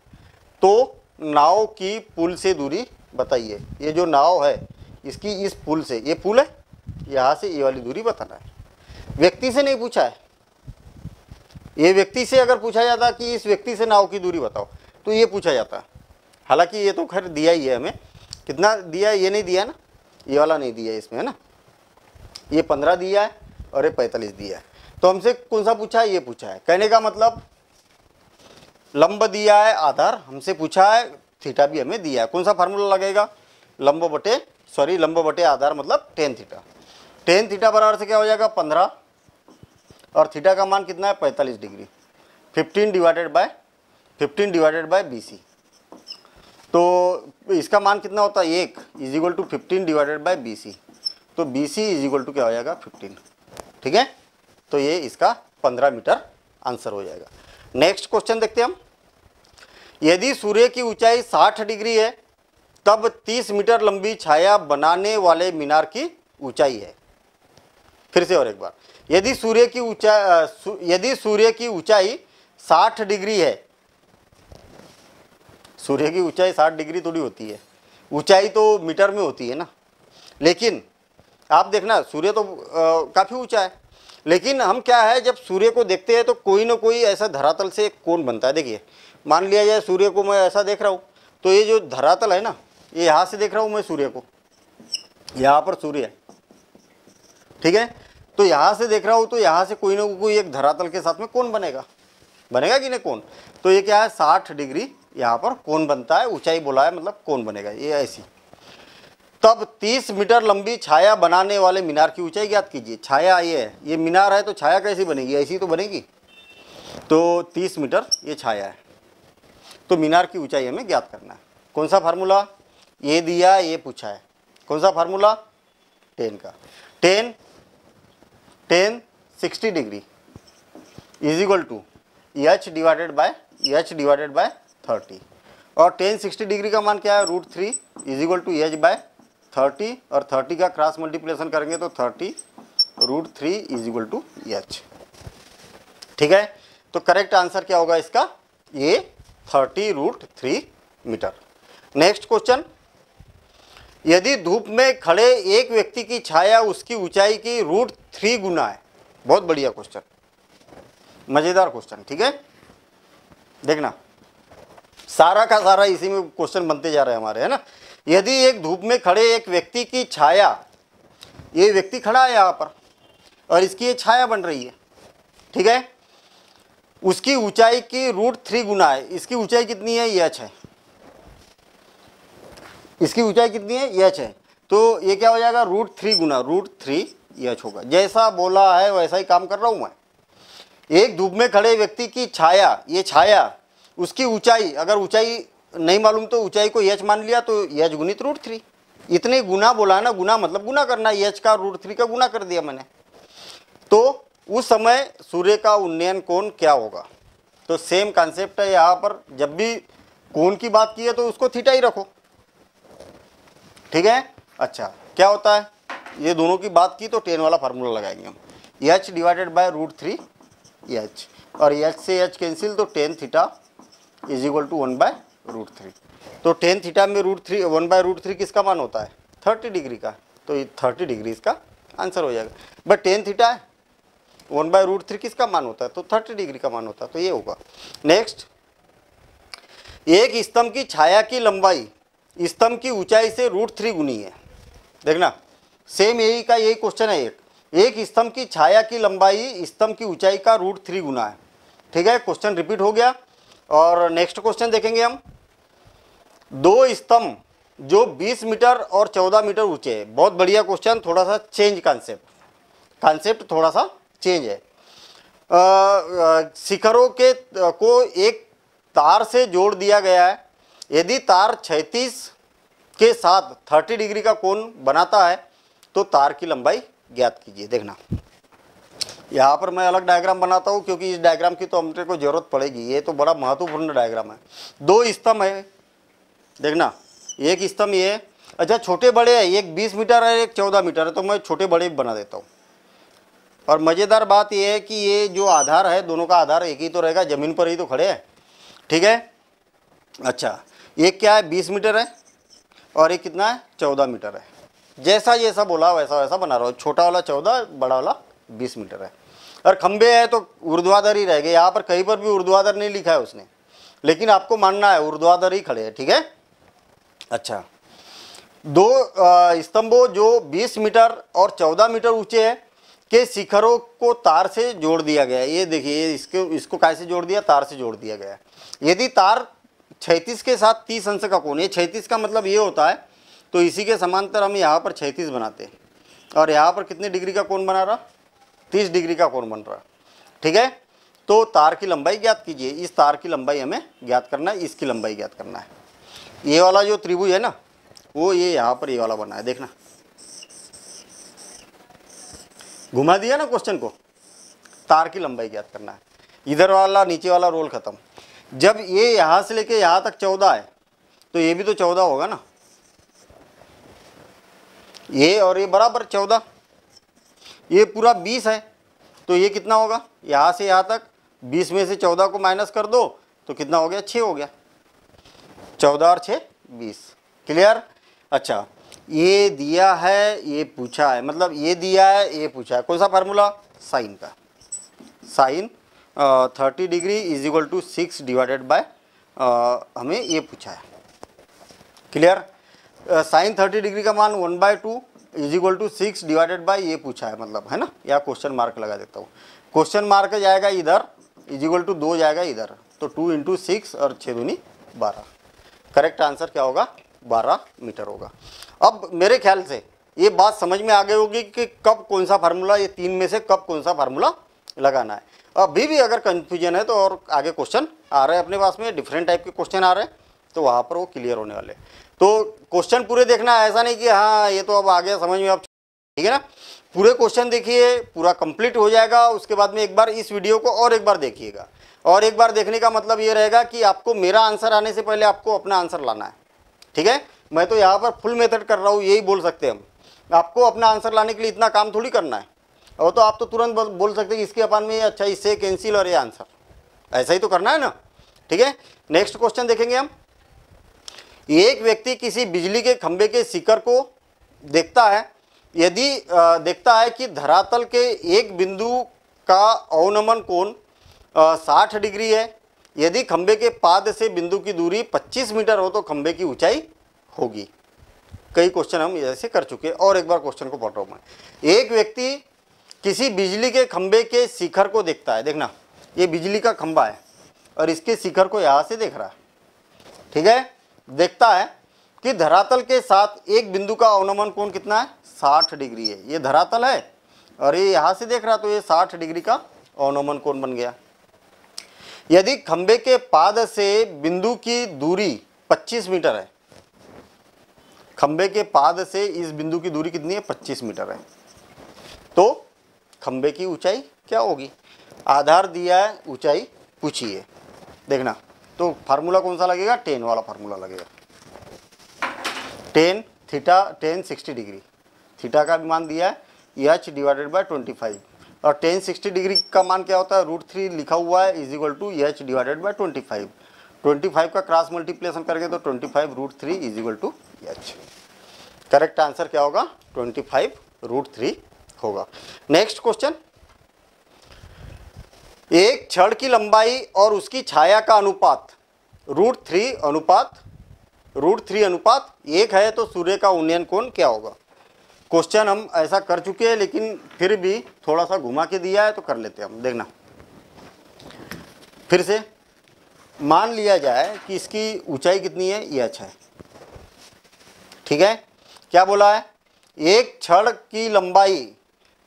तो नाव की पुल से दूरी बताइए। ये जो नाव है इसकी इस पुल से, ये पुल है, यहाँ से ये वाली दूरी बताना है। व्यक्ति से नहीं पूछा है, ये व्यक्ति से अगर पूछा जाता कि इस व्यक्ति से नाव की दूरी बताओ तो ये पूछा जाता। हालांकि ये तो खैर दिया ही है हमें, कितना दिया है ये नहीं दिया ना, ये वाला नहीं दिया है इसमें, है ना। ये 15 दिया है और ये 45 दिया है, तो हमसे कौन सा पूछा है, ये पूछा है। कहने का मतलब लंब दिया है, आधार हमसे पूछा है, थीटा भी हमें दिया है। कौन सा फार्मूला लगेगा, लंब बटे आधार मतलब टेन थीटा। टेन थीटा बराबर से क्या हो जाएगा 15 और थीटा का मान कितना है 45 डिग्री, 15 डिवाइडेड बाय BC। तो इसका मान कितना होता है 1 is equal to 15 divided by BC, तो BC इज इक्वल टू क्या हो जाएगा 15, ठीक है। तो ये इसका 15 मीटर आंसर हो जाएगा। नेक्स्ट क्वेश्चन देखते हैं हम। यदि सूर्य की ऊंचाई 60 डिग्री है तब 30 मीटर लंबी छाया बनाने वाले मीनार की ऊंचाई है। फिर से और एक बार, यदि सूर्य की ऊंचाई 60 डिग्री है, सूर्य की ऊंचाई 60 डिग्री थोड़ी होती है, ऊंचाई तो मीटर में होती है ना। लेकिन आप देखना सूर्य तो काफ़ी ऊंचा है, लेकिन हम क्या है, जब सूर्य को देखते हैं तो कोई ना कोई ऐसा धरातल से एक कोण बनता है। देखिए मान लिया जाए सूर्य को मैं ऐसा देख रहा हूँ, तो ये जो धरातल है ना, ये यहाँ से देख रहा हूँ मैं सूर्य को, यहाँ पर सूर्य है, ठीक है, तो यहाँ से देख रहा हूँ, तो यहाँ से कोई ना कोई एक धरातल के साथ में कोण बनेगा, बनेगा कि नहीं कोण। तो ये क्या है, 60 डिग्री यहाँ पर कोण बनता है, ऊंचाई बोला है मतलब कोण बनेगा ये ऐसी। तब 30 मीटर लंबी छाया बनाने वाले मीनार की ऊंचाई ज्ञात कीजिए। छाया ये है, ये मीनार है, तो छाया कैसी बनेगी, ऐसी तो बनेगी। तो 30 मीटर ये छाया है, तो मीनार की ऊंचाई हमें ज्ञात करना है। कौन सा फार्मूला, ये दिया ये पूछा है, कौन सा फार्मूला, 10 का। 10 60 degree is equal to h divided by 30, और 10 60 डिग्री का मान क्या है, √3 is equal to h by 30, और 30 का क्रॉस मल्टीप्लिकेशन करेंगे तो 30 √3 इज इक्वल टू एच। ठीक है, तो करेक्ट आंसर क्या होगा इसका, ये 30√3 मीटर। नेक्स्ट क्वेश्चन, यदि धूप में खड़े एक व्यक्ति की छाया उसकी ऊंचाई की √3 गुना है। बहुत बढ़िया क्वेश्चन, मजेदार क्वेश्चन। ठीक है, देखना सारा का सारा इसी में क्वेश्चन बनते जा रहे हैं हमारे, है ना। यदि एक धूप में खड़े एक व्यक्ति की छाया, ये व्यक्ति खड़ा है यहाँ पर और इसकी ये छाया बन रही है, ठीक है, उसकी ऊंचाई की √3 गुना है। इसकी ऊंचाई कितनी है, एच है, इसकी ऊंचाई कितनी है, एच है, तो ये क्या हो जाएगा, √3 गुना √3 एच होगा। जैसा बोला है वैसा ही काम कर रहा हूं मैं। एक धूप में खड़े व्यक्ति की छाया, ये छाया, उसकी ऊंचाई, अगर ऊंचाई नहीं मालूम तो ऊंचाई को एच मान लिया, तो एच गुणित √3, इतने गुना बोला है ना, गुना मतलब गुना करना, एच का √3 का गुना कर दिया मैंने। तो उस समय सूर्य का उन्नयन कोण क्या होगा। तो सेम कॉन्सेप्ट है यहाँ पर, जब भी कोण की बात की है तो उसको थीटा ही रखो, ठीक है। अच्छा क्या होता है, ये दोनों की बात की तो 10 वाला फार्मूला लगाएंगे हम, एच डिवाइडेड बाय √3 एच, और एच से एच कैंसिल, तो 10 थीटा इज इक्वल टू 1/√3। तो 10 थीटा में √3 1/√3 किसका मान होता है, 30 डिग्री का, तो ये 30 डिग्री इसका आंसर हो जाएगा। बट 10 थीटा है, 1/√3 किसका मान होता है, तो 30 डिग्री का मान होता है, तो ये होगा। नेक्स्ट, एक स्तंभ की छाया की लंबाई स्तंभ की ऊंचाई से √3 गुनी है। देखना सेम यही का यही क्वेश्चन है। एक स्तंभ की छाया की लंबाई स्तंभ की ऊंचाई का √3 गुना है। ठीक है, क्वेश्चन रिपीट हो गया। और नेक्स्ट क्वेश्चन देखेंगे हम, दो स्तंभ जो 20 मीटर और 14 मीटर ऊंचे है। बहुत बढ़िया क्वेश्चन, थोड़ा सा चेंज कॉन्सेप्ट थोड़ा सा चेंज है। शिखरों के को एक तार से जोड़ दिया गया है। यदि तार 36 के साथ 30 डिग्री का कोण बनाता है तो तार की लंबाई ज्ञात कीजिए। देखना यहाँ पर मैं अलग डायग्राम बनाता हूँ क्योंकि इस डायग्राम की तो हमने को जरूरत पड़ेगी, ये तो बड़ा महत्वपूर्ण डायग्राम है। दो स्तंभ है, देखना एक स्तंभ ये, अच्छा छोटे बड़े है, एक 20 मीटर है एक 14 मीटर है, तो मैं छोटे बड़े बना देता हूँ। और मज़ेदार बात यह है कि ये जो आधार है, दोनों का आधार एक ही तो रहेगा, ज़मीन पर ही तो खड़े हैं, ठीक है। अच्छा एक क्या है 20 मीटर है और एक कितना है 14 मीटर है। जैसा जैसा बोला वैसा वैसा बना रहा हूँ, छोटा वाला 14 बड़ा वाला 20 मीटर है। और खंबे है तो ऊर्ध्वाधर ही रह गए, यहाँ पर कहीं पर भी ऊर्ध्वाधर नहीं लिखा है उसने, लेकिन आपको मानना है ऊर्ध्वाधर ही खड़े हैं, ठीक है। अच्छा दो स्तंभों जो 20 मीटर और 14 मीटर ऊंचे हैं के शिखरों को तार से जोड़ दिया गया है। ये देखिए इसको कैसे जोड़ दिया, तार से जोड़ दिया गया है। यदि तार 36 के साथ 30 अंश का कोण, ये 36 का मतलब ये होता है, तो इसी के समांतर हम यहाँ पर 36 बनाते हैं और यहाँ पर कितने डिग्री का कोण बना रहा, 30 डिग्री का कोण बन रहा, ठीक है। तो तार की लंबाई ज्ञात कीजिए। इस तार की लंबाई हमें ज्ञात करना है, इसकी लंबाई ज्ञात करना है। ये वाला जो त्रिभुज है ना, वो ये यहाँ पर ये वाला बना है, देखना घुमा दिया ना क्वेश्चन को। तार की लंबाई ज्ञात करना है, इधर वाला नीचे वाला रोल खत्म। जब ये यहाँ से लेके यहाँ तक 14 है तो ये भी तो 14 होगा ना, ये और ये बराबर 14, ये पूरा 20 है तो ये कितना होगा, यहाँ से यहाँ तक 20 में से 14 को माइनस कर दो तो कितना हो गया, 6 हो गया। 14 और 6 20, क्लियर। अच्छा ये दिया है ये पूछा है, मतलब ये दिया है ये पूछा है, कौन सा फार्मूला, साइन का। Sine 30 degree is equal to 6 divided by हमें ये पूछा है। क्लियर? साइन 30 डिग्री का मान 1/2 is equal to 6 divided by ये पूछा है, मतलब है ना। या क्वेश्चन मार्क लगा देता हूँ, क्वेश्चन मार्क जाएगा इधर, इज इक्वल टू 2 जाएगा इधर, तो 2 × 6 और 6 दूनी 12। करेक्ट आंसर क्या होगा? 12 मीटर होगा। अब मेरे ख्याल से ये बात समझ में आ गई होगी कि कब कौन सा फार्मूला, ये 3 में से कब कौन सा फार्मूला लगाना है। अभी भी अगर कंफ्यूजन है तो और आगे क्वेश्चन आ रहे हैं अपने पास में, डिफरेंट टाइप के क्वेश्चन आ रहे हैं, तो वहाँ पर वो क्लियर होने वाले। तो क्वेश्चन पूरे देखना है, ऐसा नहीं कि हाँ ये तो अब आ गया समझ में, अब ठीक है ना। पूरे क्वेश्चन देखिए, पूरा कंप्लीट हो जाएगा। उसके बाद में एक बार इस वीडियो को और एक बार देखिएगा, और एक बार देखने का मतलब ये रहेगा कि आपको मेरा आंसर आने से पहले आपको अपना आंसर लाना है। ठीक है, मैं तो यहाँ पर फुल मेथड कर रहा हूँ, यही बोल सकते हैं हम। आपको अपना आंसर लाने के लिए इतना काम थोड़ी करना है, और तो आप तो तुरंत बोल सकते हैं कि इसके अपान में अच्छा इससे कैंसिल और ये आंसर, ऐसा ही तो करना है ना। ठीक है, नेक्स्ट क्वेश्चन देखेंगे हम। एक व्यक्ति किसी बिजली के खंभे के शिखर को देखता है, यदि देखता है कि धरातल के एक बिंदु का अवनमन कोण 60 डिग्री है, यदि खंभे के पाद से बिंदु की दूरी 25 मीटर हो तो खंभे की ऊंचाई होगी। कई क्वेश्चन हम ऐसे कर चुके हैं, और एक बार क्वेश्चन को पढ़ रहा हूं मैं। एक व्यक्ति किसी बिजली के खंभे के शिखर को देखता है, देखना ये बिजली का खंभा है और इसके शिखर को यहाँ से देख रहा है। ठीक है, देखता है कि धरातल के साथ एक बिंदु का अवनमन कोण कितना है? 60 डिग्री है। ये धरातल है और ये यहाँ से देख रहा, तो ये 60 डिग्री का अवनमन कोण बन गया। यदि खंभे के पाद से बिंदु की दूरी 25 मीटर है, खंभे के पाद से इस बिंदु की दूरी कितनी है? 25 मीटर है, तो खंभे की ऊंचाई क्या होगी? आधार दिया है, ऊंचाई पूछिए। देखना तो फार्मूला कौन सा लगेगा? टेन वाला फार्मूला लगेगा। Tan theta, ten 60 degree, theta का भी मान दिया है एच डिवाइडेड बाय 25, और टेन 60 डिग्री का मान क्या होता है? √3 लिखा हुआ है, is equal to h divided by 25। 25 का क्रॉस मल्टीप्लिकेशन करेंगे तो 25√3 is equal to h. Correct answer क्या होगा? 25√3 होगा। नेक्स्ट क्वेश्चन, एक छड़ की लंबाई और उसकी छाया का अनुपात √3 अनुपात 1 है तो सूर्य का उन्नयन कोण क्या होगा? क्वेश्चन हम ऐसा कर चुके हैं, लेकिन फिर भी थोड़ा सा घुमा के दिया है तो कर लेते हैं हम। देखना फिर से, मान लिया जाए कि इसकी ऊंचाई कितनी है? ये अच्छा है। ठीक है, क्या बोला है? एक छड़ की लंबाई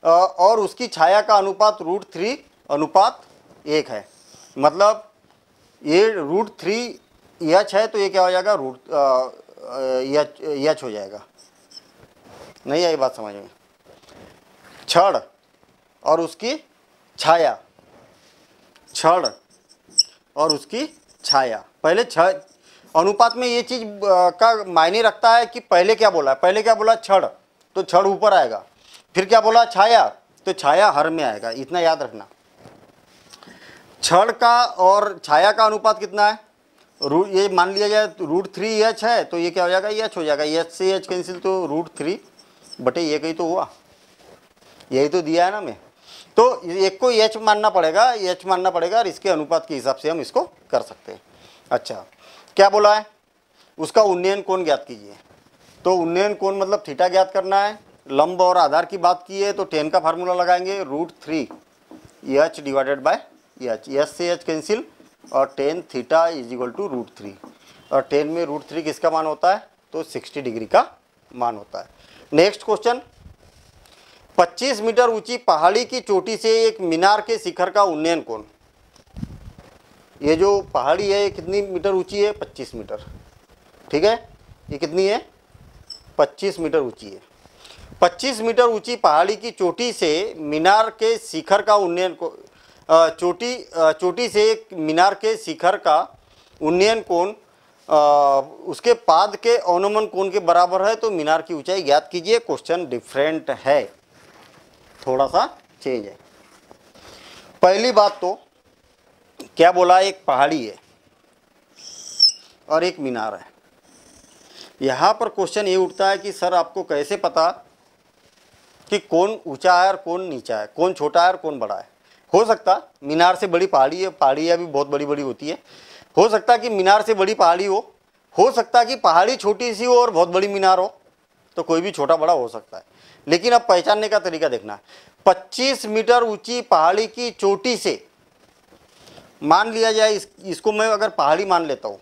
और उसकी छाया का अनुपात √3 अनुपात 1 है, मतलब ये √3 एच है, तो ये क्या हो जाएगा? एच हो जाएगा। नहीं आई बात समझ में? छड़ और उसकी छाया, छड़ और उसकी छाया, पहले अनुपात में ये चीज का मायने रखता है कि पहले क्या बोला? पहले क्या बोला? छड़, तो छड़ ऊपर आएगा। फिर क्या बोला? छाया, तो छाया हर में आएगा। इतना याद रखना। छड़ का और छाया का अनुपात कितना है? ये मान लिया जाए √3 एच है, तो ये क्या हो जाएगा? एच हो जाएगा। एच से एच कैंसिल, तो √3 बटे ये कहीं तो हुआ, यही तो दिया है ना मैं। तो एक को एच मानना पड़ेगा, एच मानना पड़ेगा, और इसके अनुपात के हिसाब से हम इसको कर सकते हैं। अच्छा, क्या बोला है? उसका उन्नयन कोण ज्ञात कीजिए। तो उन्नयन कोण मतलब थीटा ज्ञात करना है। लंब और आधार की बात की है तो टेन का फार्मूला लगाएंगे, √3 h divided by h, h से एच कैंसिल, और tan theta is equal to √3, और टेन में √3 किसका मान होता है? तो 60 डिग्री का मान होता है। नेक्स्ट क्वेश्चन, 25 मीटर ऊंची पहाड़ी की चोटी से एक मीनार के शिखर का उन्नयन कोण। ये जो पहाड़ी है ये कितनी मीटर ऊंची है? 25 मीटर। ठीक है, ये कितनी है? 25 मीटर ऊंची है। 25 मीटर ऊंची पहाड़ी की चोटी से मीनार के शिखर का उन्नयन को चोटी से एक मीनार के शिखर का उन्नयन कोण उसके पाद के अवनमन कोण के बराबर है, तो मीनार की ऊंचाई ज्ञात कीजिए। क्वेश्चन डिफरेंट है, थोड़ा सा चेंज है। पहली बात तो क्या बोला? एक पहाड़ी है और एक मीनार है। यहाँ पर क्वेश्चन ये उठता है कि सर आपको कैसे पता कि कौन ऊंचा है और कौन नीचा है, कौन छोटा है और कौन बड़ा है। हो सकता मीनार से बड़ी पहाड़ी है, पहाड़ियाँ भी बहुत बड़ी बड़ी होती है, हो सकता कि मीनार से बड़ी पहाड़ी हो सकता कि पहाड़ी छोटी सी हो और बहुत बड़ी मीनार हो, तो कोई भी छोटा बड़ा हो सकता है। लेकिन अब पहचानने का तरीका देखना, 25 मीटर ऊंची पहाड़ी की चोटी से, मान लिया जाए इसको मैं अगर पहाड़ी मान लेता हूँ,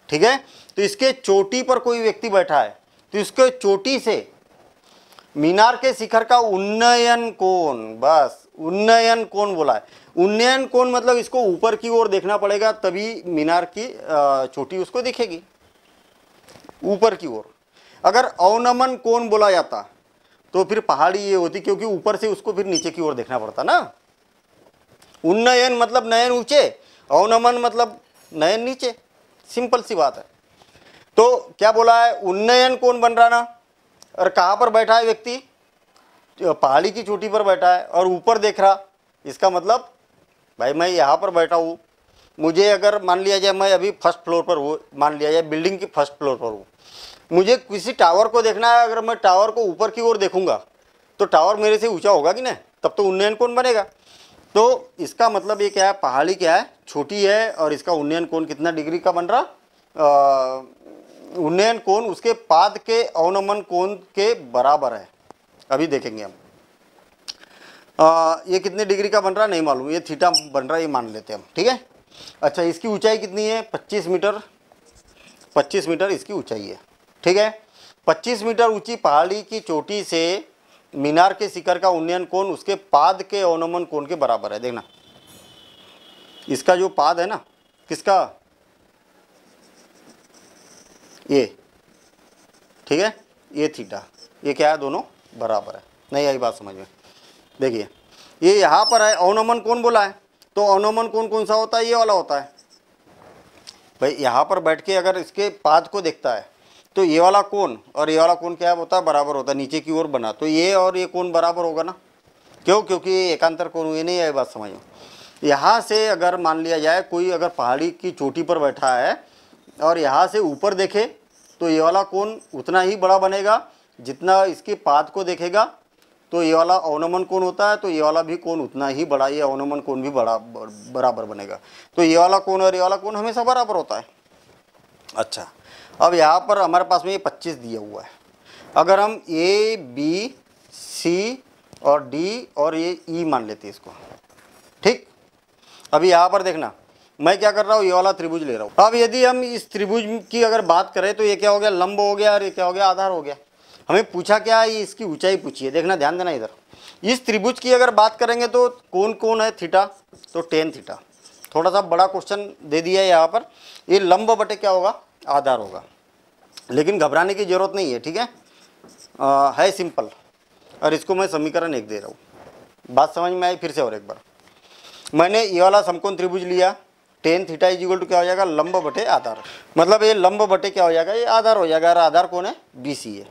ठीक है, तो इसके चोटी पर कोई व्यक्ति बैठा है, तो इसके चोटी से मीनार के शिखर का उन्नयन कोण, बस उन्नयन कोण बोला है। उन्नयन कोण मतलब इसको ऊपर की ओर देखना पड़ेगा, तभी मीनार की चोटी उसको दिखेगी ऊपर की ओर। अगर अवनमन कोण बोला जाता तो फिर पहाड़ी ये होती, क्योंकि ऊपर से उसको फिर नीचे की ओर देखना पड़ता ना। उन्नयन मतलब नयन ऊंचे, अवनमन मतलब नयन नीचे, सिंपल सी बात है। तो क्या बोला है, उन्नयन कोण बन रहा ना, और कहाँ पर बैठा है व्यक्ति, पहाड़ी की चोटी पर बैठा है और ऊपर देख रहा। इसका मतलब भाई मैं यहाँ पर बैठा हूँ, मुझे अगर मान लिया जाए मैं अभी फर्स्ट फ्लोर पर हूँ, मान लिया जाए बिल्डिंग की फर्स्ट फ्लोर पर हूँ, मुझे किसी टावर को देखना है, अगर मैं टावर को ऊपर की ओर देखूंगा तो टावर मेरे से ऊंचा होगा कि नहीं, तब तो उन्नयन कोण बनेगा। तो इसका मतलब ये क्या है, पहाड़ी क्या है, छोटी है, और इसका उन्नयन कोण कितना डिग्री का बन रहा, उन्नयन कोण उसके पाद के अवनमन कोण के बराबर है। अभी देखेंगे हम ये कितने डिग्री का बन रहा नहीं मालूम, ये थीटा बन रहा है, ये मान लेते हैं हम, ठीक है। अच्छा, इसकी ऊंचाई कितनी है, 25 मीटर, 25 मीटर इसकी ऊंचाई है, ठीक है। 25 मीटर ऊंची पहाड़ी की चोटी से मीनार के शिखर का उन्नयन कोण उसके पाद के अवनमन कोण के बराबर है। देखना इसका जो पाद है ना, किसका, ये, ठीक है, ये थीटा, ये क्या है, दोनों बराबर है। नहीं आई बात समझ में। देखिए ये यहाँ पर है, अवनमन कोण बोला है, तो अवनमन कोण कौन सा होता है, ये वाला होता है भाई। यहाँ पर बैठ के अगर इसके पाद को देखता है तो ये वाला कोण और ये वाला कोण क्या होता है, बराबर होता है, नीचे की ओर बना, तो ये और ये कोण बराबर होगा ना। क्यों, क्योंकि ये एकांतर कोण हुए। नहीं है बात समझ में। यहाँ से अगर मान लिया जाए कोई अगर पहाड़ी की चोटी पर बैठा है और यहाँ से ऊपर देखे तो ये वाला कोण उतना ही बड़ा बनेगा जितना इसके पाद को देखेगा, तो ये वाला अवनमन कोण होता है, तो ये वाला भी कोण उतना ही बड़ा, ये अवनमन कोण भी बराबर बनेगा। तो ये वाला कोण और ये वाला कोण हमेशा बराबर होता है। अच्छा, अब यहाँ पर हमारे पास में ये 25 दिया हुआ है। अगर हम ए बी सी और डी और ये ई मान लेते हैं इसको, ठीक। अभी यहाँ पर देखना मैं क्या कर रहा हूँ, ये वाला त्रिभुज ले रहा हूँ। अब यदि हम इस त्रिभुज की अगर बात करें तो ये क्या हो गया, लंब हो गया, और ये क्या हो गया, आधार हो गया। हमें पूछा क्या है, ये इसकी ऊंचाई पूछी है। देखना, ध्यान देना इधर। इस त्रिभुज की अगर बात करेंगे तो कौन कौन है, थीटा, तो टेन थीटा। थोड़ा सा बड़ा क्वेश्चन दे दिया है यहाँ पर। ये लंब बटे क्या होगा, आधार होगा, लेकिन घबराने की जरूरत नहीं है, ठीक है सिंपल। और इसको मैं समीकरण 1 दे रहा हूँ। बात समझ में आई, फिर से और एक बार। मैंने ये वाला समकोण त्रिभुज लिया, tan theta is equal to क्या हो जाएगा, लंब बटे आधार। मतलब ये लंब बटे क्या हो जाएगा, ये आधार हो जाएगा। और आधार कौन है, BC है।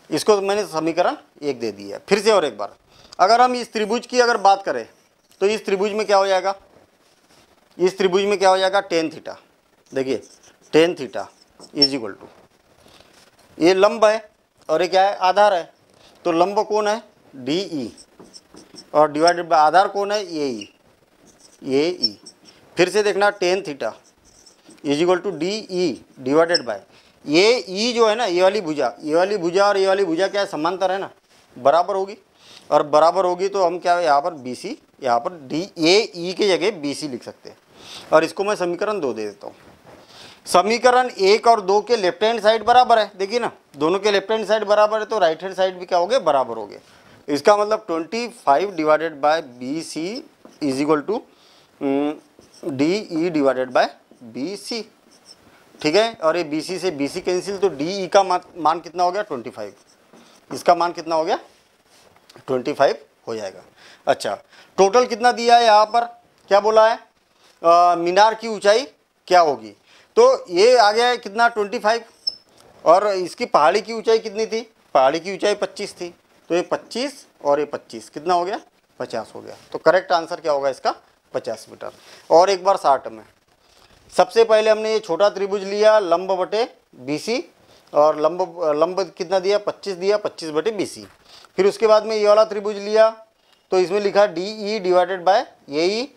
इसको मैंने समीकरण 1 दे दिया है। फिर से और एक बार, अगर हम इस त्रिभुज की अगर बात करें तो इस त्रिभुज में क्या हो जाएगा, इस त्रिभुज में क्या हो जाएगा, टेन थीटा। देखिए tan theta is equal to, ये लंब है और ये क्या है, आधार है। तो लंब कौन है, DE, और डिवाइडेड बाय आधार कौन है, AE। फिर से देखना, tan theta is equal to DE divided by ये E जो है ना, ये वाली भुजा, ये वाली भुजा और ये वाली भुजा क्या है, समांतर है ना, बराबर होगी। और बराबर होगी तो हम क्या है, यहाँ पर BC, यहाँ पर AE की जगह BC लिख सकते हैं। और इसको मैं समीकरण 2 दे देता हूँ। समीकरण 1 और 2 के लेफ्ट हैंड साइड बराबर है। देखिए ना, दोनों के लेफ्ट हैंड साइड बराबर है, तो राइट हैंड साइड भी क्या हो गए, बराबर हो गए। इसका मतलब 25 divided by BC is equal to DE divided by BC, ठीक है। और ये BC से BC कैंसिल, तो DE का मान कितना हो गया, 25। इसका मान कितना हो गया, 25 हो जाएगा। अच्छा, टोटल कितना दिया है यहाँ पर, क्या बोला है, मीनार की ऊंचाई क्या होगी, तो ये आ गया है कितना, 25। और इसकी पहाड़ी की ऊंचाई कितनी थी, पहाड़ी की ऊंचाई 25 थी, तो ये 25 और ये 25 कितना हो गया, 50 हो गया। तो करेक्ट आंसर क्या होगा इसका, 50 मीटर। और एक बार 60 में, सबसे पहले हमने ये छोटा त्रिभुज लिया, लंब बटे BC, और लंब कितना दिया, 25 दिया, 25 बटे BC। फिर उसके बाद में ये वाला त्रिभुज लिया तो इसमें लिखा डी ई डिवाइडेड बाय ए ई,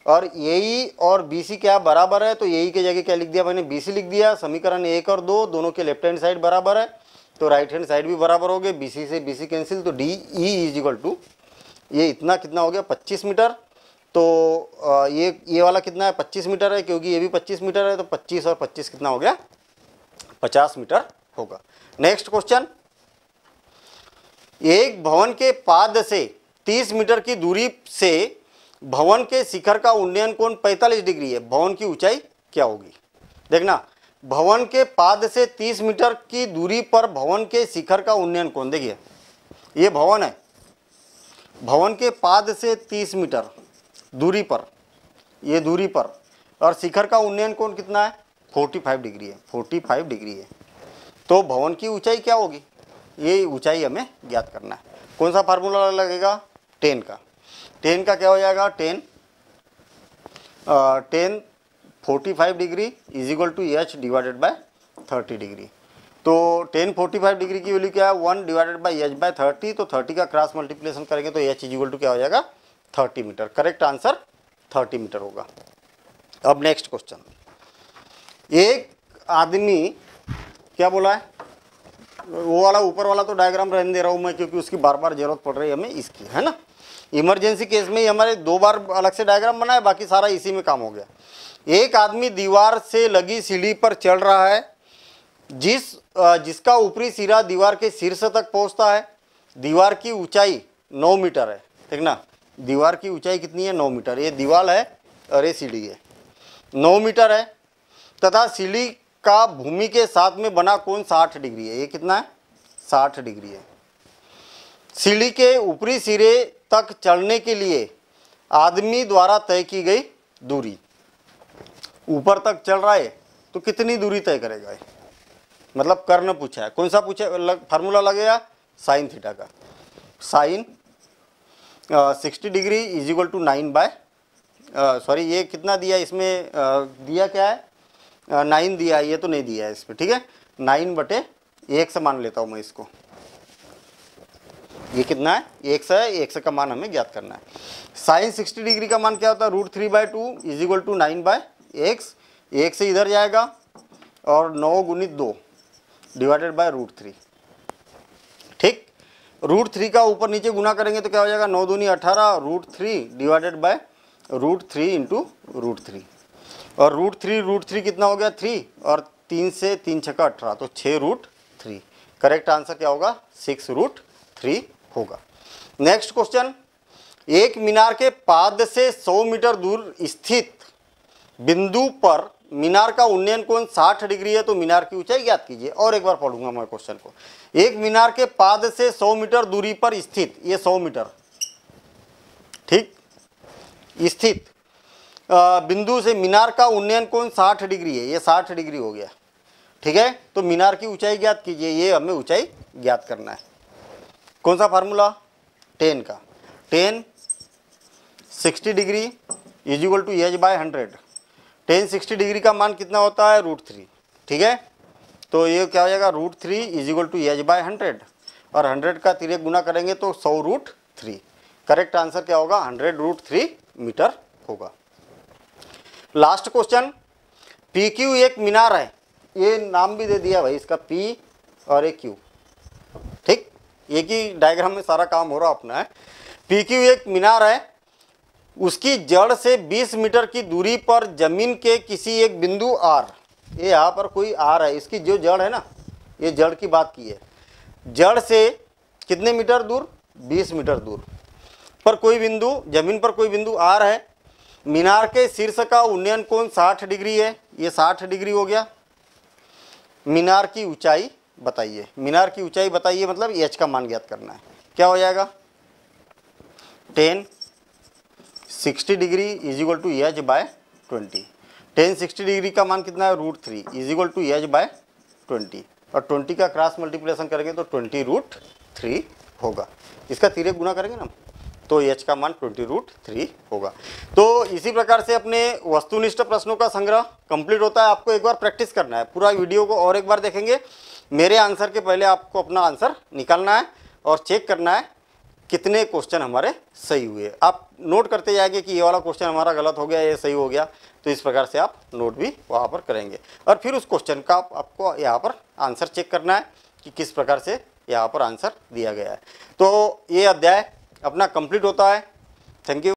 और ए ई और बी सी क्या बराबर है, तो ए ई के जगह क्या लिख दिया मैंने, बी सी लिख दिया। समीकरण 1 और 2 दोनों के लेफ्ट हैंड साइड बराबर है तो राइट हैंड साइड भी बराबर हो गए, बी सी से बी सी कैंसिल, तो D E is equal to ये इतना कितना हो गया 25 मीटर। तो ये वाला कितना है 25 मीटर है, क्योंकि ये भी 25 मीटर है, तो 25 और 25 कितना हो गया 50 मीटर होगा। नेक्स्ट क्वेश्चन, एक भवन के पाद से 30 मीटर की दूरी से भवन के शिखर का उन्नयन कोण 45 डिग्री है, भवन की ऊंचाई क्या होगी। देखना, भवन के पाद से 30 मीटर की दूरी पर भवन के शिखर का उन्नयन कोण, देखिए ये भवन है, भवन के पाद से 30 मीटर दूरी पर, ये दूरी पर, और शिखर का उन्नयन कोण कितना है 45 डिग्री है, 45 डिग्री है। तो भवन की ऊंचाई क्या होगी, ये ऊंचाई हमें ज्ञात करना है। कौन सा फार्मूला लगेगा, टेन का। टेन का क्या हो जाएगा, tan 45 degree is equal to h divided by 30 degree. तो 10 45 डिग्री की वैल्यू क्या है 1 डिवाइडेड बाई एच बाय 30, तो 30 का क्रॉस मल्टीप्लिकेशन करेंगे तो एच इज इक्वल टू क्या हो जाएगा 30 मीटर। करेक्ट आंसर 30 मीटर होगा। अब नेक्स्ट क्वेश्चन, एक आदमी क्या बोला है, वो वाला ऊपर वाला तो डायग्राम रहने दे रहा हूँ मैं, क्योंकि उसकी बार बार जरूरत पड़ रही है हमें इसकी, है ना। इमरजेंसी केस में ही हमारे 2 बार अलग से डायग्राम बनाए, बाकी सारा इसी में काम हो गया। एक आदमी दीवार से लगी सीढ़ी पर चढ़ रहा है, जिसका ऊपरी सिरा दीवार के शीर्ष तक पहुंचता है। दीवार की ऊंचाई 9 मीटर है। देखना, दीवार की ऊंचाई कितनी है 9 मीटर। ये दीवार है और ये सीढ़ी है, 9 मीटर है, तथा सीढ़ी का भूमि के साथ में बना कोण 60 डिग्री है। ये कितना है 60 डिग्री है। सीढ़ी के ऊपरी सिरे तक चढ़ने के लिए आदमी द्वारा तय की गई दूरी, ऊपर तक चल रहा है तो कितनी दूरी तय करेगा ये, मतलब कर्ण पूछा है। कौन सा पूछा, फार्मूला लगेगा साइन थीटा का। Sine 60 degree is equal to 9 by sorry ये कितना दिया इसमें, दिया क्या है 9 दिया है, ये तो नहीं दिया है इसमें, ठीक है 9/1 से मान लेता हूँ मैं इसको। ये कितना है 1 है, 1 का मान हमें ज्ञात करना है। साइन 60 डिग्री का मान क्या होता है √3/2 इज इक्वल टू 9/x। 1 से इधर जाएगा और 9 गुणित 2 डिवाइडेड बाय √3। ठीक, √3 का ऊपर नीचे गुना करेंगे तो क्या हो जाएगा 9 दूनी 18, √3 डिवाइडेड बाय √3 इंटू √3, और √3 कितना हो गया 3, और 3 से 3 छक्का 18, तो 6√3। करेक्ट आंसर क्या होगा 6√3 होगा। नेक्स्ट क्वेश्चन, एक मीनार के पाद से 100 मीटर दूर स्थित बिंदु पर मीनार का उन्नयन कोण 60 डिग्री है, तो मीनार की ऊंचाई ज्ञात कीजिए। और एक बार पढ़ूंगा मैं क्वेश्चन को। एक मीनार के पाद से 100 मीटर दूरी पर स्थित, ये 100 मीटर ठीक स्थित बिंदु से मीनार का उन्नयन कोण 60 डिग्री है, ये 60 डिग्री हो गया, ठीक है। तो मीनार की ऊंचाई ज्ञात कीजिए, ये हमें ऊंचाई ज्ञात करना है। कौन सा फार्मूला, टेन का। Tan 60 degree is equal to h by 100। Tan 60 degree का मान कितना होता है √3, ठीक है। तो ये क्या हो जाएगा √3 is equal to h by 100, और 100 का तिर्यक गुना करेंगे तो 100√3। करेक्ट आंसर क्या होगा 100√3 मीटर होगा। लास्ट क्वेश्चन, PQ एक मीनार है, ये नाम भी दे दिया भाई इसका, P और एक Q, ठीक, एक ही डायग्राम में सारा काम हो रहा अपना है। PQ एक मीनार है, उसकी जड़ से 20 मीटर की दूरी पर जमीन के किसी एक बिंदु R, ये यहाँ पर कोई R है, इसकी जो जड़ है ना, ये जड़ की बात की है, जड़ से कितने मीटर दूर 20 मीटर दूर पर कोई बिंदु, जमीन पर कोई बिंदु R है। मीनार के शीर्ष का उन्नयन कोण 60 डिग्री है, ये 60 डिग्री हो गया। मीनार की ऊंचाई बताइए, मीनार की ऊंचाई बताइए, मतलब एच का मान ज्ञात करना है। क्या हो जाएगा 10 60 degree is equal to h by 20। 10 60 degree का मान कितना है √3 is equal to h by 20, और 20 का क्रॉस मल्टीप्लिकेशन करेंगे तो 20√3 होगा। इसका तिर्यक गुना करेंगे ना तो एच का मान 20√3 होगा। तो इसी प्रकार से अपने वस्तुनिष्ठ प्रश्नों का संग्रह कंप्लीट होता है। आपको एक बार प्रैक्टिस करना है, पूरा वीडियो को और एक बार देखेंगे। मेरे आंसर के पहले आपको अपना आंसर निकालना है, और चेक करना है कितने क्वेश्चन हमारे सही हुए। आप नोट करते जाएंगे कि ये वाला क्वेश्चन हमारा गलत हो गया, ये सही हो गया, तो इस प्रकार से आप नोट भी वहाँ पर करेंगे। और फिर उस क्वेश्चन का आपको यहाँ पर आंसर चेक करना है कि किस प्रकार से यहाँ पर आंसर दिया गया है। तो ये अध्याय अपना कंप्लीट होता है। Thank you.